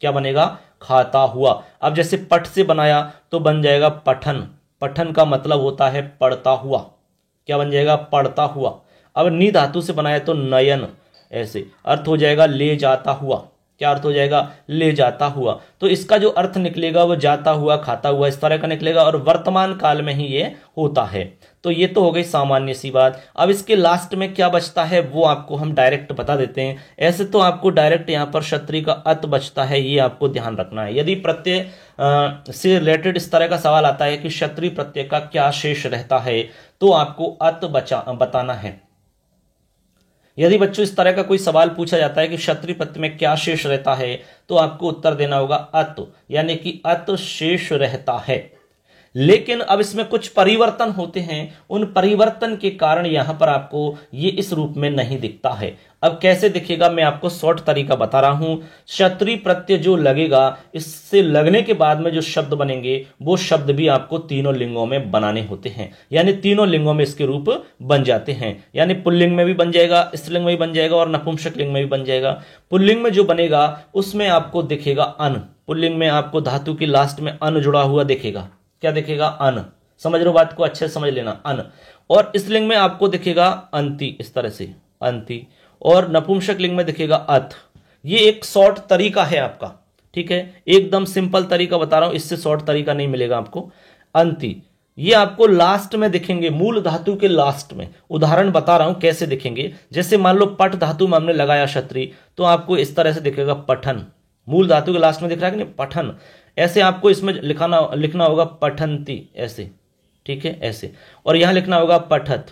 क्या बनेगा? खाता हुआ। अब जैसे पठ से बनाया तो बन जाएगा पठन। पठन का मतलब होता है पढ़ता हुआ। क्या बन जाएगा? पढ़ता हुआ। अब नी धातु से बनाया तो नयन, ऐसे अर्थ हो जाएगा ले जाता हुआ। क्या अर्थ हो जाएगा? ले जाता हुआ। तो इसका जो अर्थ निकलेगा वो जाता हुआ, खाता हुआ, इस तरह का निकलेगा, और वर्तमान काल में ही ये होता है। तो ये तो हो गई सामान्य सी बात। अब इसके लास्ट में क्या बचता है वो आपको हम डायरेक्ट बता देते हैं। ऐसे तो आपको डायरेक्ट यहाँ पर क्षत्रिय का अत बचता है, ये आपको ध्यान रखना है। यदि प्रत्यय से रिलेटेड इस तरह का सवाल आता है कि क्षत्रिय प्रत्यय का क्या शेष रहता है, तो आपको अत बताना है। यदि बच्चों इस तरह का कोई सवाल पूछा जाता है कि क्षत्रिय प्रत्यय में क्या शेष रहता है, तो आपको उत्तर देना होगा अत, यानी कि अत शेष रहता है। लेकिन अब इसमें कुछ परिवर्तन होते हैं, उन परिवर्तन के कारण यहां पर आपको ये इस रूप में नहीं दिखता है। अब कैसे दिखेगा मैं आपको शॉर्ट तरीका बता रहा हूं। क्षत्रिय प्रत्यय जो लगेगा, इससे लगने के बाद में जो शब्द बनेंगे वो शब्द भी आपको तीनों लिंगों में बनाने होते हैं, यानी तीनों लिंगों में इसके रूप बन जाते हैं। यानी पुल्लिंग में भी बन जाएगा, स्त्रीलिंग में भी बन जाएगा, और नपुंसक लिंग में भी बन जाएगा। पुल्लिंग में जो बनेगा उसमें आपको दिखेगा अन। पुल्लिंग में आपको धातु के लास्ट में अन जुड़ा हुआ दिखेगा। क्या दिखेगा? अन। समझ रहे हो बात को? अच्छे से समझ लेना, अन। और इस लिंग में आपको दिखेगा अंति, इस तरह से अंति। और नपुंसक लिंग में दिखेगा अथ। ये एक शॉर्ट तरीका है आपका, ठीक है, एकदम सिंपल तरीका बता रहा हूं, इससे शॉर्ट तरीका नहीं मिलेगा आपको। अंति ये आपको लास्ट में दिखेंगे, मूल धातु के लास्ट में। उदाहरण बता रहा हूं कैसे दिखेंगे। जैसे मान लो पट धातु में हमने लगाया क्षत्रिय, तो आपको इस तरह से दिखेगा पठन। मूल धातु के लास्ट में दिख रहा है कि नहीं? पठन। ऐसे आपको इसमें लिखना होगा पठंती, ऐसे, ठीक है, ऐसे। और यहां लिखना होगा पठत।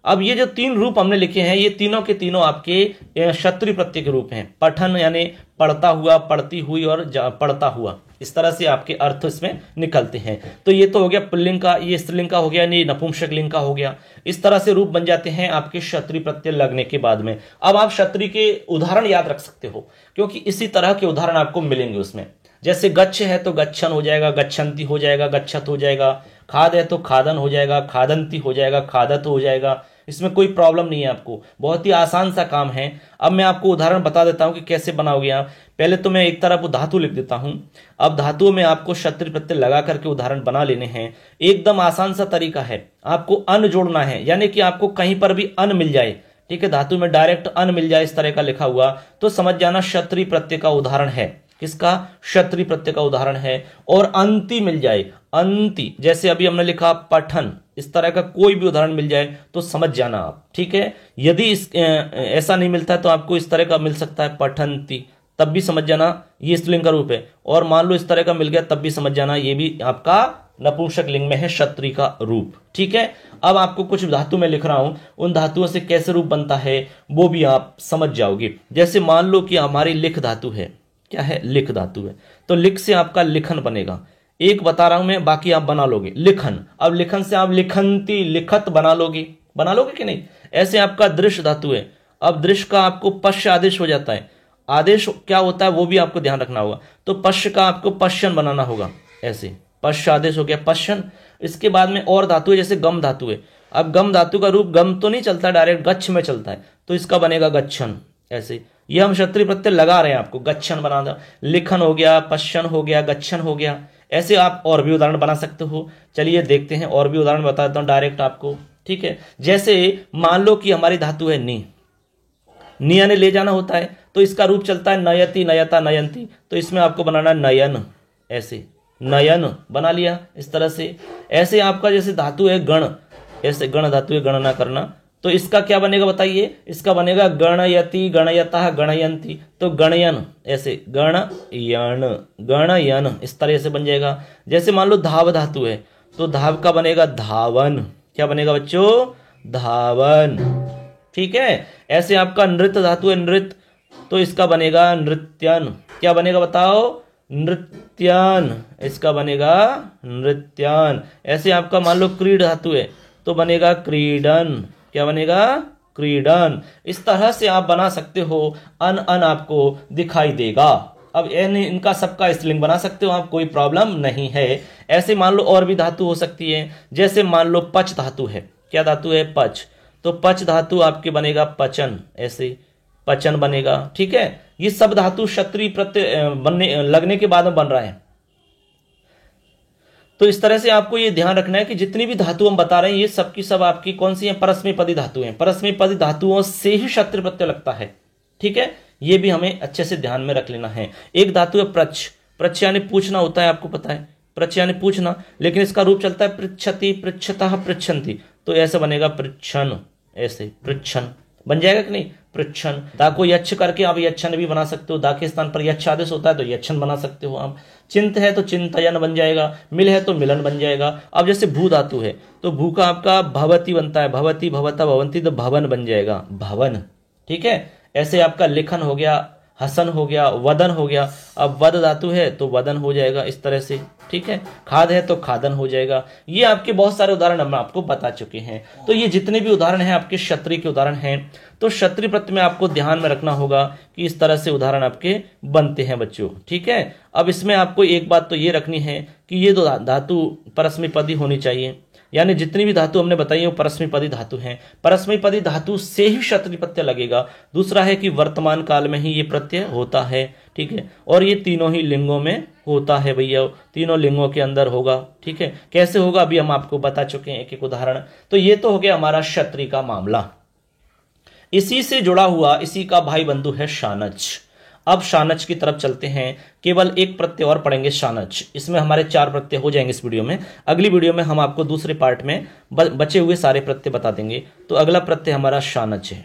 अब ये जो तीन रूप हमने लिखे हैं, ये तीनों के तीनों आपके क्षत्रिय प्रत्यय के रूप हैं। पठन यानी पढ़ता हुआ, पढ़ती हुई, और पढ़ता हुआ, इस तरह से आपके अर्थ इसमें निकलते हैं। तो ये तो हो गया पुल्लिंग का, ये स्त्रीलिंग का हो गया, यानी नपुंसक लिंग का हो गया। इस तरह से रूप बन जाते हैं आपके क्षत्रिय प्रत्यय लगने के बाद में। अब आप क्षत्रिय के उदाहरण याद रख सकते हो, क्योंकि इसी तरह के उदाहरण आपको मिलेंगे उसमें। जैसे गच्छ है तो गच्छन हो जाएगा, गच्छन्ति हो जाएगा, गच्छत हो जाएगा। खाद है तो खादन हो जाएगा, खादंती हो जाएगा, खादत हो जाएगा। इसमें कोई प्रॉब्लम नहीं है आपको, बहुत ही आसान सा काम है। अब मैं आपको उदाहरण बता देता हूं कि कैसे बनाओगे आप। पहले तो मैं एक तरफ धातु लिख देता हूं। अब धातुओं में आपको क्षत्रिय प्रत्यय लगा करके उदाहरण बना लेने हैं। एकदम आसान सा तरीका है। आपको अन जोड़ना है, यानी कि आपको कहीं पर भी अन मिल जाए, ठीक है, धातु में डायरेक्ट अन मिल जाए इस तरह का लिखा हुआ, तो समझ जाना क्षत्रिय प्रत्यय का उदाहरण है। किसका? क्षत्रिय प्रत्यय का उदाहरण है। और अंति मिल जाए, अंति, जैसे अभी हमने लिखा पठन, इस तरह का कोई भी उदाहरण मिल जाए तो समझ जाना आप, ठीक है। यदि ऐसा नहीं मिलता है तो आपको इस तरह का मिल सकता है पठंती, तब भी समझ जाना ये स्त्रीलिंग का रूप है। और मान लो इस तरह का मिल गया तब भी समझ जाना ये भी आपका नपुंसक लिंग में है, क्षत्रिय का रूप, ठीक है। अब आपको कुछ धातु में लिख रहा हूं, उन धातुओं से कैसे रूप बनता है वो भी आप समझ जाओगे। जैसे मान लो कि हमारी लिख धातु है, क्या है? लिख धातु है, तो लिख से आपका लिखन बनेगा। एक बता रहा हूं मैं, बाकी आप बना लोगे। लिखन, अब लिखन से आप लिखंती, लिखत बना लोगे कि नहीं? ऐसे आपका दृश्य धातु है। अब दृश्य का आपको पश्य आदेश हो जाता है। आदेश क्या होता है वो भी आपको ध्यान रखना होगा। तो पश्य का आपको पश्यन बनाना होगा, ऐसे पश्य आदेश हो गया पश्यन। इसके बाद में और धातु है, जैसे गम धातु है। अब गम धातु का रूप गम तो नहीं चलता, डायरेक्ट गच्छ में चलता है, तो इसका बनेगा गच्छन, ऐसे। ये हम क्षत्रिय प्रत्यय लगा रहे हैं आपको, गच्छन बना दो। लिखन हो गया, पश्यन हो गया, गच्छन हो गया। ऐसे आप और भी उदाहरण बना सकते हो। चलिए देखते हैं, और भी उदाहरण बता देता हूं डायरेक्ट आपको, ठीक है। जैसे मान लो कि हमारी धातु है नी, निया ने ले जाना होता है, तो इसका रूप चलता है नयति, नयता, नयंती। तो इसमें आपको बनाना नयन, ऐसे नयन बना लिया इस तरह से। ऐसे आपका जैसे धातु है गण, ऐसे गण धातु है गणना करना, तो इसका क्या बनेगा बताइए, इसका बनेगा गणयति गणयतः गणयंती, तो गणयन ऐसे गणयन गणयन इस तरह से बन जाएगा। जैसे मान लो धाव धातु है तो धाव का बनेगा धावन, क्या बनेगा बच्चों, धावन, ठीक है। ऐसे आपका नृत्य धातु है नृत्य, तो इसका बनेगा नृत्यन, क्या बनेगा बताओ, नृत्यन, इसका बनेगा नृत्यन। ऐसे आपका मान लो क्रीड धातु है तो बनेगा क्रीडन, क्या बनेगा, क्रीडन। इस तरह से आप बना सकते हो, अन अन आपको दिखाई देगा। अब इनका सबका स्त्रीलिंग बना सकते हो आप, कोई प्रॉब्लम नहीं है। ऐसे मान लो और भी धातु हो सकती है, जैसे मान लो पच धातु है, क्या धातु है, पच, तो पच धातु आपके बनेगा पचन, ऐसे पचन बनेगा, ठीक है। ये सब धातु क्षत्रिय प्रत्यय बनने लगने के बाद में बन रहा है। तो इस तरह से आपको ये ध्यान रखना है कि जितनी भी धातु हम बता रहे हैं ये सब की सब आपकी कौन सी हैं, परस्मैपदी धातु हैं। परस्मैपदी धातुओं से ही क्षत्रिय प्रत्यय लगता है, ठीक है। ये भी हमें अच्छे से ध्यान में रख लेना है। एक धातु है प्रच्छ, प्रच्छ यानी पूछना होता है, आपको पता है, प्रच्छ यानी पूछना, लेकिन इसका रूप चलता है पृच्छति पृच्छतः पृच्छन्ति, तो ऐसे बनेगा पृच्छन, ऐसे पृच्छन बन जाएगा कि नहीं, पृच्छन। दा को यच्छ करके आप यच्छन भी बना सकते हो, दा के स्थान पर यच्छ आदेश होता है तो यच्छन बना सकते हो आप। चिंत है तो चिंतयन बन जाएगा, मिल है तो मिलन बन जाएगा। अब जैसे भू धातु है तो भू का आपका भवती बनता है, भवती भवता भवंती, तो भवन बन जाएगा, भवन, ठीक है। ऐसे आपका लेखन हो गया, हसन हो गया, वदन हो गया। अब वद धातु है तो वदन हो जाएगा इस तरह से, ठीक है। खाद है तो खादन हो जाएगा। ये आपके बहुत सारे उदाहरण हम आपको बता चुके हैं। तो ये जितने भी उदाहरण हैं आपके क्षत्रिय के उदाहरण हैं। तो क्षत्रिय प्रत्यय में आपको ध्यान में रखना होगा कि इस तरह से उदाहरण आपके बनते हैं बच्चों, ठीक है। अब इसमें आपको एक बात तो ये रखनी है कि ये दो धातु परस्मैपदी होनी चाहिए, यानी जितनी भी धातु हमने बताई वो परस्मैपदी धातु हैं। परस्मैपदी धातु से ही क्षत्रिय प्रत्यय लगेगा। दूसरा है कि वर्तमान काल में ही ये प्रत्यय होता है, ठीक है। और ये तीनों ही लिंगों में होता है भैया, तीनों लिंगों के अंदर होगा, ठीक है। कैसे होगा अभी हम आपको बता चुके हैं एक एक उदाहरण। तो ये तो हो गया हमारा क्षत्रिय का मामला। इसी से जुड़ा हुआ इसी का भाई बंधु है शानच। अब शानच की तरफ चलते हैं। केवल एक प्रत्यय और पढ़ेंगे शानच, इसमें हमारे 4 प्रत्यय हो जाएंगे इस वीडियो में। अगली वीडियो में हम आपको दूसरे पार्ट में बचे हुए सारे प्रत्यय बता देंगे। तो अगला प्रत्यय हमारा शानच है,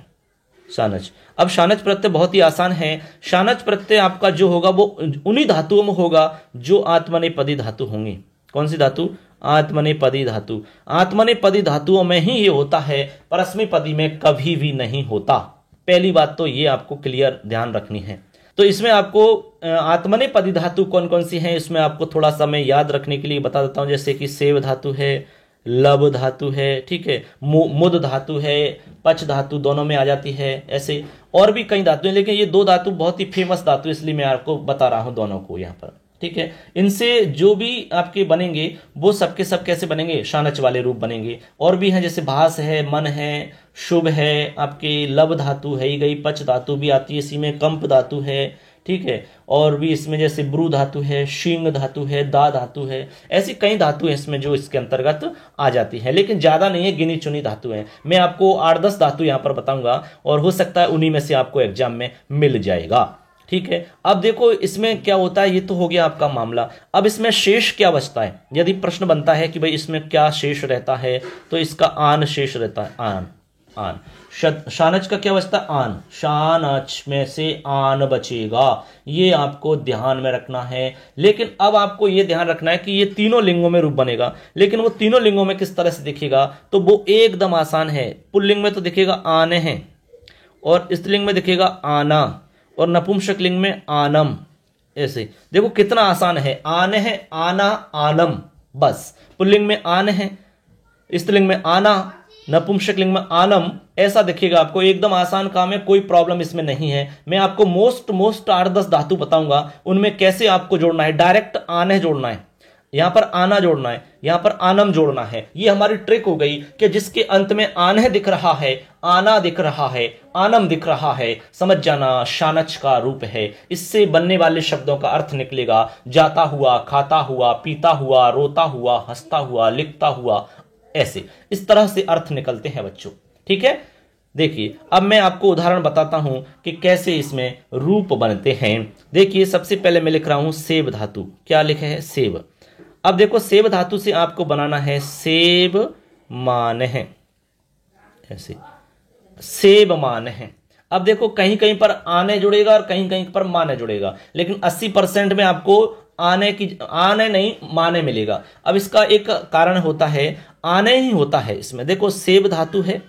शानच। अब शानच प्रत्यय बहुत ही आसान है। शानच प्रत्यय आपका जो होगा वो उन्हीं धातुओं में होगा जो आत्मनेपदी धातु होंगी। कौन सी धातु, आत्मनेपदी धातु। आत्मनेपदी धातुओं में ही ये होता है, परस्मैपदी में कभी भी नहीं होता। पहली बात तो ये आपको क्लियर ध्यान रखनी है। तो इसमें आपको आत्मनेपदी धातु कौन कौन सी हैं, इसमें आपको थोड़ा सा मैं याद रखने के लिए बता देता हूं। जैसे कि सेव धातु है, लब धातु है, ठीक है, मुद धातु है, पच धातु दोनों में आ जाती है। ऐसे और भी कई धातु हैं, लेकिन ये 2 धातु बहुत ही फेमस धातु, इसलिए मैं आपको बता रहा हूं दोनों को यहाँ पर, ठीक है। इनसे जो भी आपके बनेंगे वो सबके सब कैसे बनेंगे, शानच वाले रूप बनेंगे। और भी हैं जैसे भास है, मन है, शुभ है, आपकी लब धातु है ही गई, पच धातु भी आती है इसी में, कंप धातु है, ठीक है। और भी इसमें जैसे ब्रू धातु है, शींग धातु है, दा धातु है, ऐसी कई धातु है इसमें जो इसके अंतर्गत आ जाती है, लेकिन ज्यादा नहीं है, गिनी चुनी धातु है। मैं आपको 8-10 धातु यहाँ पर बताऊंगा और हो सकता है उन्हीं में से आपको एग्जाम में मिल जाएगा, ठीक है। अब देखो इसमें क्या होता है, ये तो हो गया आपका मामला। अब इसमें शेष क्या बचता है, यदि प्रश्न बनता है कि भाई इसमें क्या शेष रहता है, तो इसका आन शेष रहता है, आन, आन। शानच का क्या बचता है, आन, शानच में से आन बचेगा, ये आपको ध्यान में रखना है। लेकिन अब आपको ये ध्यान रखना है कि ये तीनों लिंगों में रूप बनेगा, लेकिन वो तीनों लिंगों में किस तरह से दिखेगा, तो वो एकदम आसान है। पुल्लिंग में तो दिखेगा आने हैं, और स्त्रीलिंग में दिखेगा आना, और नपुंसक लिंग में आनम। ऐसे देखो कितना आसान है, आने है, आना, आनम, बस। पुल्लिंग में आन है, स्त्रीलिंग में आना, नपुंसक लिंग में आनम, ऐसा दिखेगा आपको। एकदम आसान काम है, कोई प्रॉब्लम इसमें नहीं है। मैं आपको मोस्ट 8-10 धातु बताऊंगा, उनमें कैसे आपको जोड़ना है। डायरेक्ट आने जोड़ना है, यहां पर आना जोड़ना है, यहां पर आनम जोड़ना है। ये हमारी ट्रिक हो गई कि जिसके अंत में आने दिख रहा है, आना दिख रहा है, आनम दिख रहा है, समझ जाना शानच का रूप है। इससे बनने वाले शब्दों का अर्थ निकलेगा जाता हुआ, खाता हुआ, पीता हुआ, रोता हुआ, हंसता हुआ, लिखता हुआ, ऐसे इस तरह से अर्थ निकलते हैं बच्चों, ठीक है। देखिए अब मैं आपको उदाहरण बताता हूं कि कैसे इसमें रूप बनते हैं। देखिए सबसे पहले मैं लिख रहा हूं सेव धातु। क्या लिखे है, सेव। अब देखो सेब धातु से आपको बनाना है सेब मान है, ऐसे सेब मान है। अब देखो कहीं कहीं पर आने जुड़ेगा और कहीं कहीं पर माने जुड़ेगा, लेकिन 80% में आपको आने नहीं माने मिलेगा। अब इसका एक कारण होता है, आने ही होता है इसमें। देखो सेब धातु है,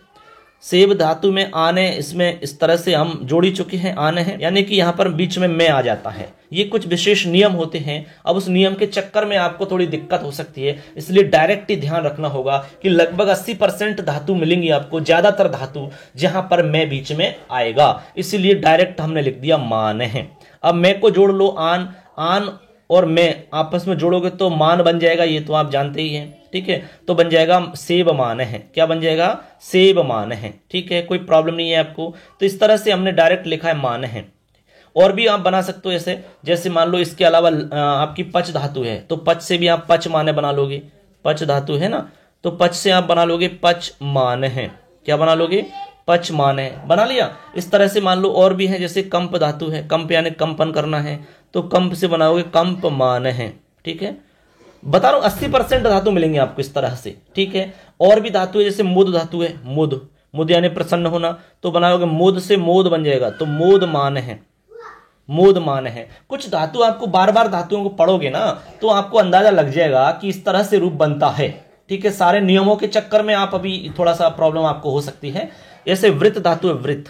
सेब धातु में आने, इसमें इस तरह से हम जोड़ी चुके हैं, आने हैं, यानी कि यहां पर बीच में मैं आ जाता है। ये कुछ विशेष नियम होते हैं। अब उस नियम के चक्कर में आपको थोड़ी दिक्कत हो सकती है, इसलिए डायरेक्ट ही ध्यान रखना होगा कि लगभग 80% धातु मिलेंगी आपको, ज्यादातर धातु जहां पर मैं बीच में आएगा, इसीलिए डायरेक्ट हमने लिख दिया मान है। अब मैं को जोड़ लो, आन, आन और मैं आपस में जोड़ोगे तो मान बन जाएगा, ये तो आप जानते ही हैं, ठीक है। तो बन जाएगा सेब मान है। क्या बन जाएगा? सेब मान है, ठीक है, कोई प्रॉब्लम नहीं है आपको। तो इस तरह से हमने डायरेक्ट लिखा है मान है। और भी आप बना सकते हो ऐसे, जैसे मान लो इसके अलावा आपकी पच धातु है, तो पच से भी आप पच माने बना लोगे। पच धातु है ना, तो पच से आप बना लोगे पच मान है। क्या बना लोगे? पच मान है, बना लिया। इस तरह से मान लो और भी है, जैसे कंप धातु है, कंप यानी कंपन करना है, तो कंप से बनाओगे कंप मान है, ठीक है। बता रहा हूं 80% धातु मिलेंगे आपको इस तरह से, ठीक है। और भी धातु है, जैसे मुद धातु है, मुद, मुद यानी प्रसन्न होना, तो बनाओगे मुद से मोद बन जाएगा, तो मोद मान है, मोद मान है। कुछ धातु आपको बार बार धातुओं को पढ़ोगे ना, तो आपको अंदाजा लग जाएगा कि इस तरह से रूप बनता है, ठीक है। सारे नियमों के चक्कर में आप अभी थोड़ा सा प्रॉब्लम आपको हो सकती है। जैसे वृत्त धातु है, वृत्त,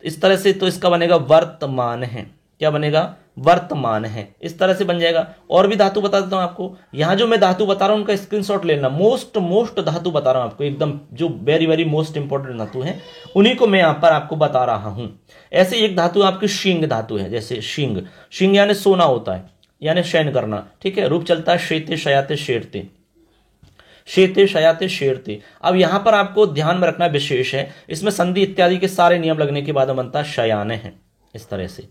इस तरह से, तो इसका बनेगा वर्तमान है। क्या बनेगा? वर्तमान है, इस तरह से बन जाएगा। और भी धातु बता देता हूं आपको, यहां जो मैं धातु बता रहा हूं उनका स्क्रीनशॉट लेना। मोस्ट धातु बता रहा हूं आपको, एकदम जो वेरी वेरी मोस्ट इंपॉर्टेंट धातु है, उन्हीं को मैं यहां पर आपको बता रहा हूं। ऐसे एक धातु आपकी शिंग धातु है, जैसे शिंग, शिंग यानी सोना होता है, यानी शयन करना, ठीक है। रूप चलता है शेते शयाते शेरते, शेते शयाते शेरते। अब यहां पर आपको ध्यान में रखना विशेष है, इसमें संधि इत्यादि के सारे नियम लगने के बाद बनता है शयाने है, इस तरह से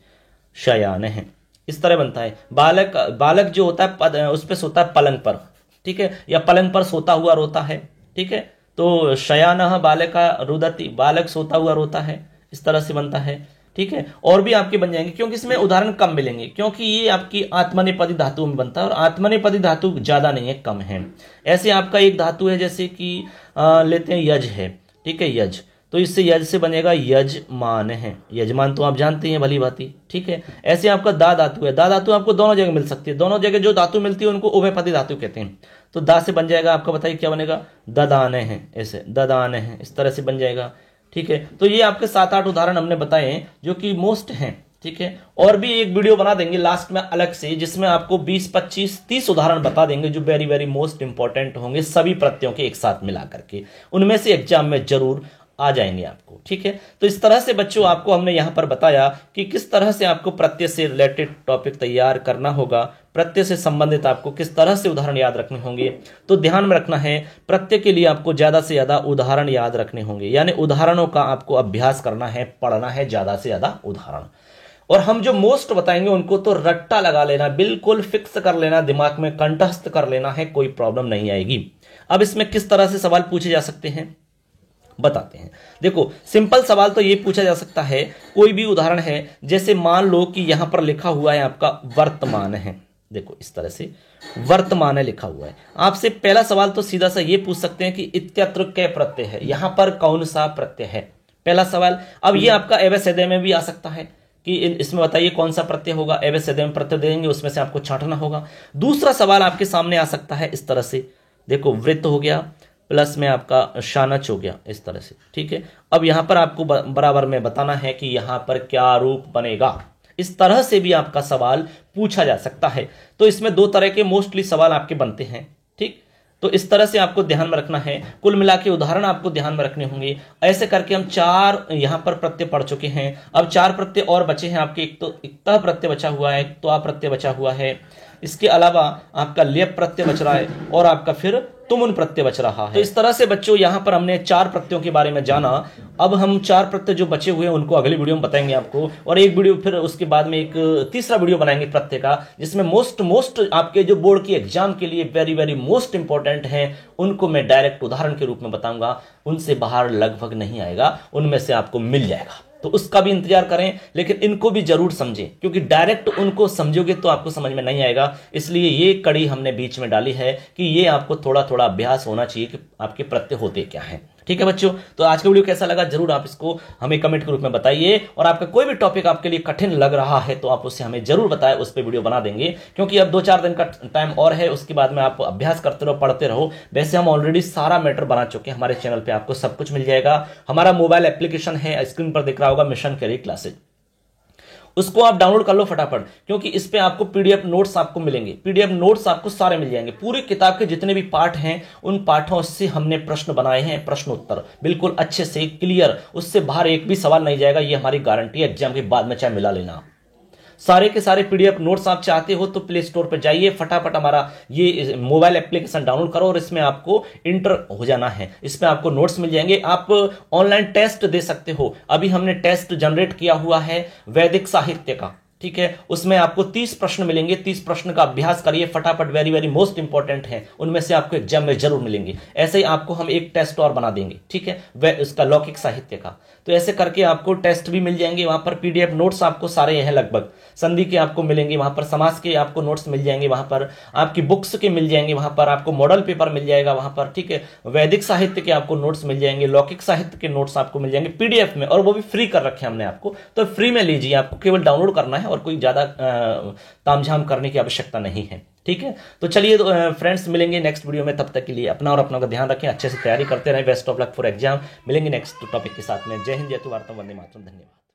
शयाने है, इस तरह बनता है। बालक, बालक जो होता है उस पर सोता है पलंग पर, ठीक है, या पलंग पर सोता हुआ रोता है, ठीक है। तो शयानः बालका रुदति, बालक सोता हुआ रोता है, इस तरह से बनता है, ठीक है। और भी आपके बन जाएंगे, क्योंकि इसमें उदाहरण कम मिलेंगे, क्योंकि ये आपकी आत्मनेपदी धातु में बनता है, और आत्मनेपदी धातु ज्यादा नहीं है, कम है। ऐसे आपका एक धातु है, जैसे कि लेते हैं यज है, ठीक है, यज, तो इससे यज से बनेगा यजमान है, यजमान तो आप जानते हैं भली भांति, ठीक है। ऐसे आपका दा धातु है, दा धातु आपको दोनों जगह मिल सकती है, दोनों जगह जो धातु मिलती है उनको उभयपदी धातु कहते हैं। तो दा से बन जाएगा आपका, बताइए क्या बनेगा? ददाने है, ऐसे ददाने है, इस तरह से बन जाएगा, ठीक है। तो ये आपके 7-8 उदाहरण हमने बताए हैं जो कि मोस्ट हैं, ठीक है। और भी एक वीडियो बना देंगे लास्ट में अलग से, जिसमें आपको 20, 25, 30 उदाहरण बता देंगे जो वेरी वेरी मोस्ट इंपॉर्टेंट होंगे, सभी प्रत्ययों के एक साथ मिला करके, उनमें से एग्जाम में जरूर आ जाएंगे आपको, ठीक है। तो इस तरह से बच्चों आपको हमने यहां पर बताया कि किस तरह से आपको प्रत्यय से रिलेटेड टॉपिक तैयार करना होगा, प्रत्यय से संबंधित आपको किस तरह से उदाहरण याद रखने होंगे। तो ध्यान में रखना है, प्रत्यय के लिए आपको ज्यादा से ज्यादा उदाहरण याद रखने होंगे, यानी उदाहरणों का आपको अभ्यास करना है, पढ़ना है ज्यादा से ज्यादा उदाहरण। और हम जो मोस्ट बताएंगे उनको तो रट्टा लगा लेना, बिल्कुल फिक्स कर लेना, दिमाग में कंठस्थ कर लेना है, कोई प्रॉब्लम नहीं आएगी। अब इसमें किस तरह से सवाल पूछे जा सकते हैं बताते हैं। देखो सिंपल सवाल तो ये पूछा जा सकता है, कोई भी उदाहरण है, जैसे मान लो कि यहां पर लिखा हुआ है आपका वर्तमान है, देखो इस तरह से वर्तमान है लिखा हुआ है। आपसे पहला सवाल तो सीधा सा ये पूछ सकते हैं कि इत्यत्र कै प्रत्यय है, यहां पर कौन सा प्रत्यय है, पहला सवाल। अब ये आपका एवं में भी आ सकता है कि इसमें बताइए कौन सा प्रत्यय होगा, एवं में प्रत्यय देंगे, उसमें से आपको छांटना होगा। दूसरा सवाल आपके सामने आ सकता है इस तरह से, देखो वृत्त हो गया प्लस में आपका शानच हो गया, इस तरह से, ठीक है। अब यहां पर आपको बराबर में बताना है कि यहां पर क्या रूप बनेगा, इस तरह से भी आपका सवाल पूछा जा सकता है। तो इसमें 2 तरह के मोस्टली सवाल आपके बनते हैं, ठीक। तो इस तरह से आपको ध्यान में रखना है, कुल मिला के उदाहरण आपको ध्यान में रखने होंगे। ऐसे करके हम 4 यहां पर प्रत्यय पढ़ चुके हैं। अब 4 प्रत्यय और बचे हैं आपके, एक तो इक्तः प्रत्यय बचा हुआ है, एक त्वा प्रत्यय बचा हुआ है, इसके अलावा आपका लेप प्रत्यय बच रहा है, और आपका फिर तुमुन प्रत्यय बच रहा है। तो इस तरह से बच्चों यहां पर हमने 4 प्रत्ययों के बारे में जाना। अब हम 4 प्रत्यय जो बचे हुए हैं उनको अगली वीडियो में बताएंगे आपको, और एक वीडियो फिर उसके बाद में एक तीसरा वीडियो बनाएंगे प्रत्यय का, जिसमें मोस्ट आपके जो बोर्ड की एग्जाम के लिए वेरी वेरी मोस्ट इंपॉर्टेंट हैं, उनको मैं डायरेक्ट उदाहरण के रूप में बताऊंगा। उनसे बाहर लगभग नहीं आएगा, उनमें से आपको मिल जाएगा। तो उसका भी इंतजार करें, लेकिन इनको भी जरूर समझें, क्योंकि डायरेक्ट उनको समझोगे तो आपको समझ में नहीं आएगा। इसलिए ये कड़ी हमने बीच में डाली है कि ये आपको थोड़ा थोड़ा अभ्यास होना चाहिए कि आपके प्रत्यय होते क्या हैं। ठीक है बच्चों, तो आज का वीडियो कैसा लगा जरूर आप इसको हमें कमेंट के रूप में बताइए, और आपका कोई भी टॉपिक आपके लिए कठिन लग रहा है तो आप उससे हमें जरूर बताएं, उस पर वीडियो बना देंगे। क्योंकि अब 2-4 दिन का टाइम और है, उसके बाद में आप अभ्यास करते रहो, पढ़ते रहो। वैसे हम ऑलरेडी सारा मैटर बना चुके हैं, हमारे चैनल पे आपको सब कुछ मिल जाएगा। हमारा मोबाइल एप्लीकेशन है, स्क्रीन पर दिख रहा होगा, मिशन करियर क्लासेज, उसको आप डाउनलोड कर लो फटाफट, क्योंकि इस पे आपको पीडीएफ नोट्स आपको मिलेंगे। पीडीएफ नोट्स आपको सारे मिल जाएंगे, पूरी किताब के जितने भी पार्ट हैं उन पाठों से हमने प्रश्न बनाए हैं, प्रश्न उत्तर बिल्कुल अच्छे से क्लियर, उससे बाहर एक भी सवाल नहीं जाएगा, ये हमारी गारंटी है। एग्जाम के बाद में चाहे मिला लेना, सारे के सारे पीडीएफ नोट्स आप चाहते हो तो प्ले स्टोर पर जाइए, फटाफट हमारा ये मोबाइल एप्लीकेशन डाउनलोड करो और इसमें आपको इंटर हो जाना है। इसमें आपको नोट्स मिल जाएंगे, आप ऑनलाइन टेस्ट दे सकते हो। अभी हमने टेस्ट जनरेट किया हुआ है वैदिक साहित्य का, ठीक है, उसमें आपको 30 प्रश्न मिलेंगे। 30 प्रश्न का अभ्यास करिए फटाफट, वेरी वेरी मोस्ट इंपॉर्टेंट है, उनमें से आपको एग्जाम में जरूर मिलेंगे। ऐसे ही आपको हम एक टेस्ट और बना देंगे, ठीक है, वह उसका लौकिक साहित्य का। तो ऐसे करके आपको टेस्ट भी मिल जाएंगे, वहां पर पीडीएफ नोट्स आपको सारे हैं, लगभग संधि के आपको मिलेंगे, वहां पर समास के आपको नोट्स मिल जाएंगे, वहां पर आपकी बुक्स के मिल जाएंगे, वहां पर आपको मॉडल पेपर मिल जाएगा वहां पर, ठीक है, वैदिक साहित्य के आपको नोट्स मिल जाएंगे, लौकिक साहित्य के नोट्स आपको मिल जाएंगे पीडीएफ में, और वो भी फ्री कर रखे हमने आपको। तो फ्री में लीजिए, आपको केवल डाउनलोड करना है और कोई ज्यादा तामझाम करने की आवश्यकता नहीं है। ठीक है, तो चलिए फ्रेंड्स, मिलेंगे नेक्स्ट वीडियो में। तब तक के लिए अपना और अपनों का ध्यान रखें, अच्छे से तैयारी करते रहें। Best of luck for exam. मिलेंगे नेक्स्ट टॉपिक के साथ में। जय हिंद, जय भारत, वंदे मातरम। धन्यवाद।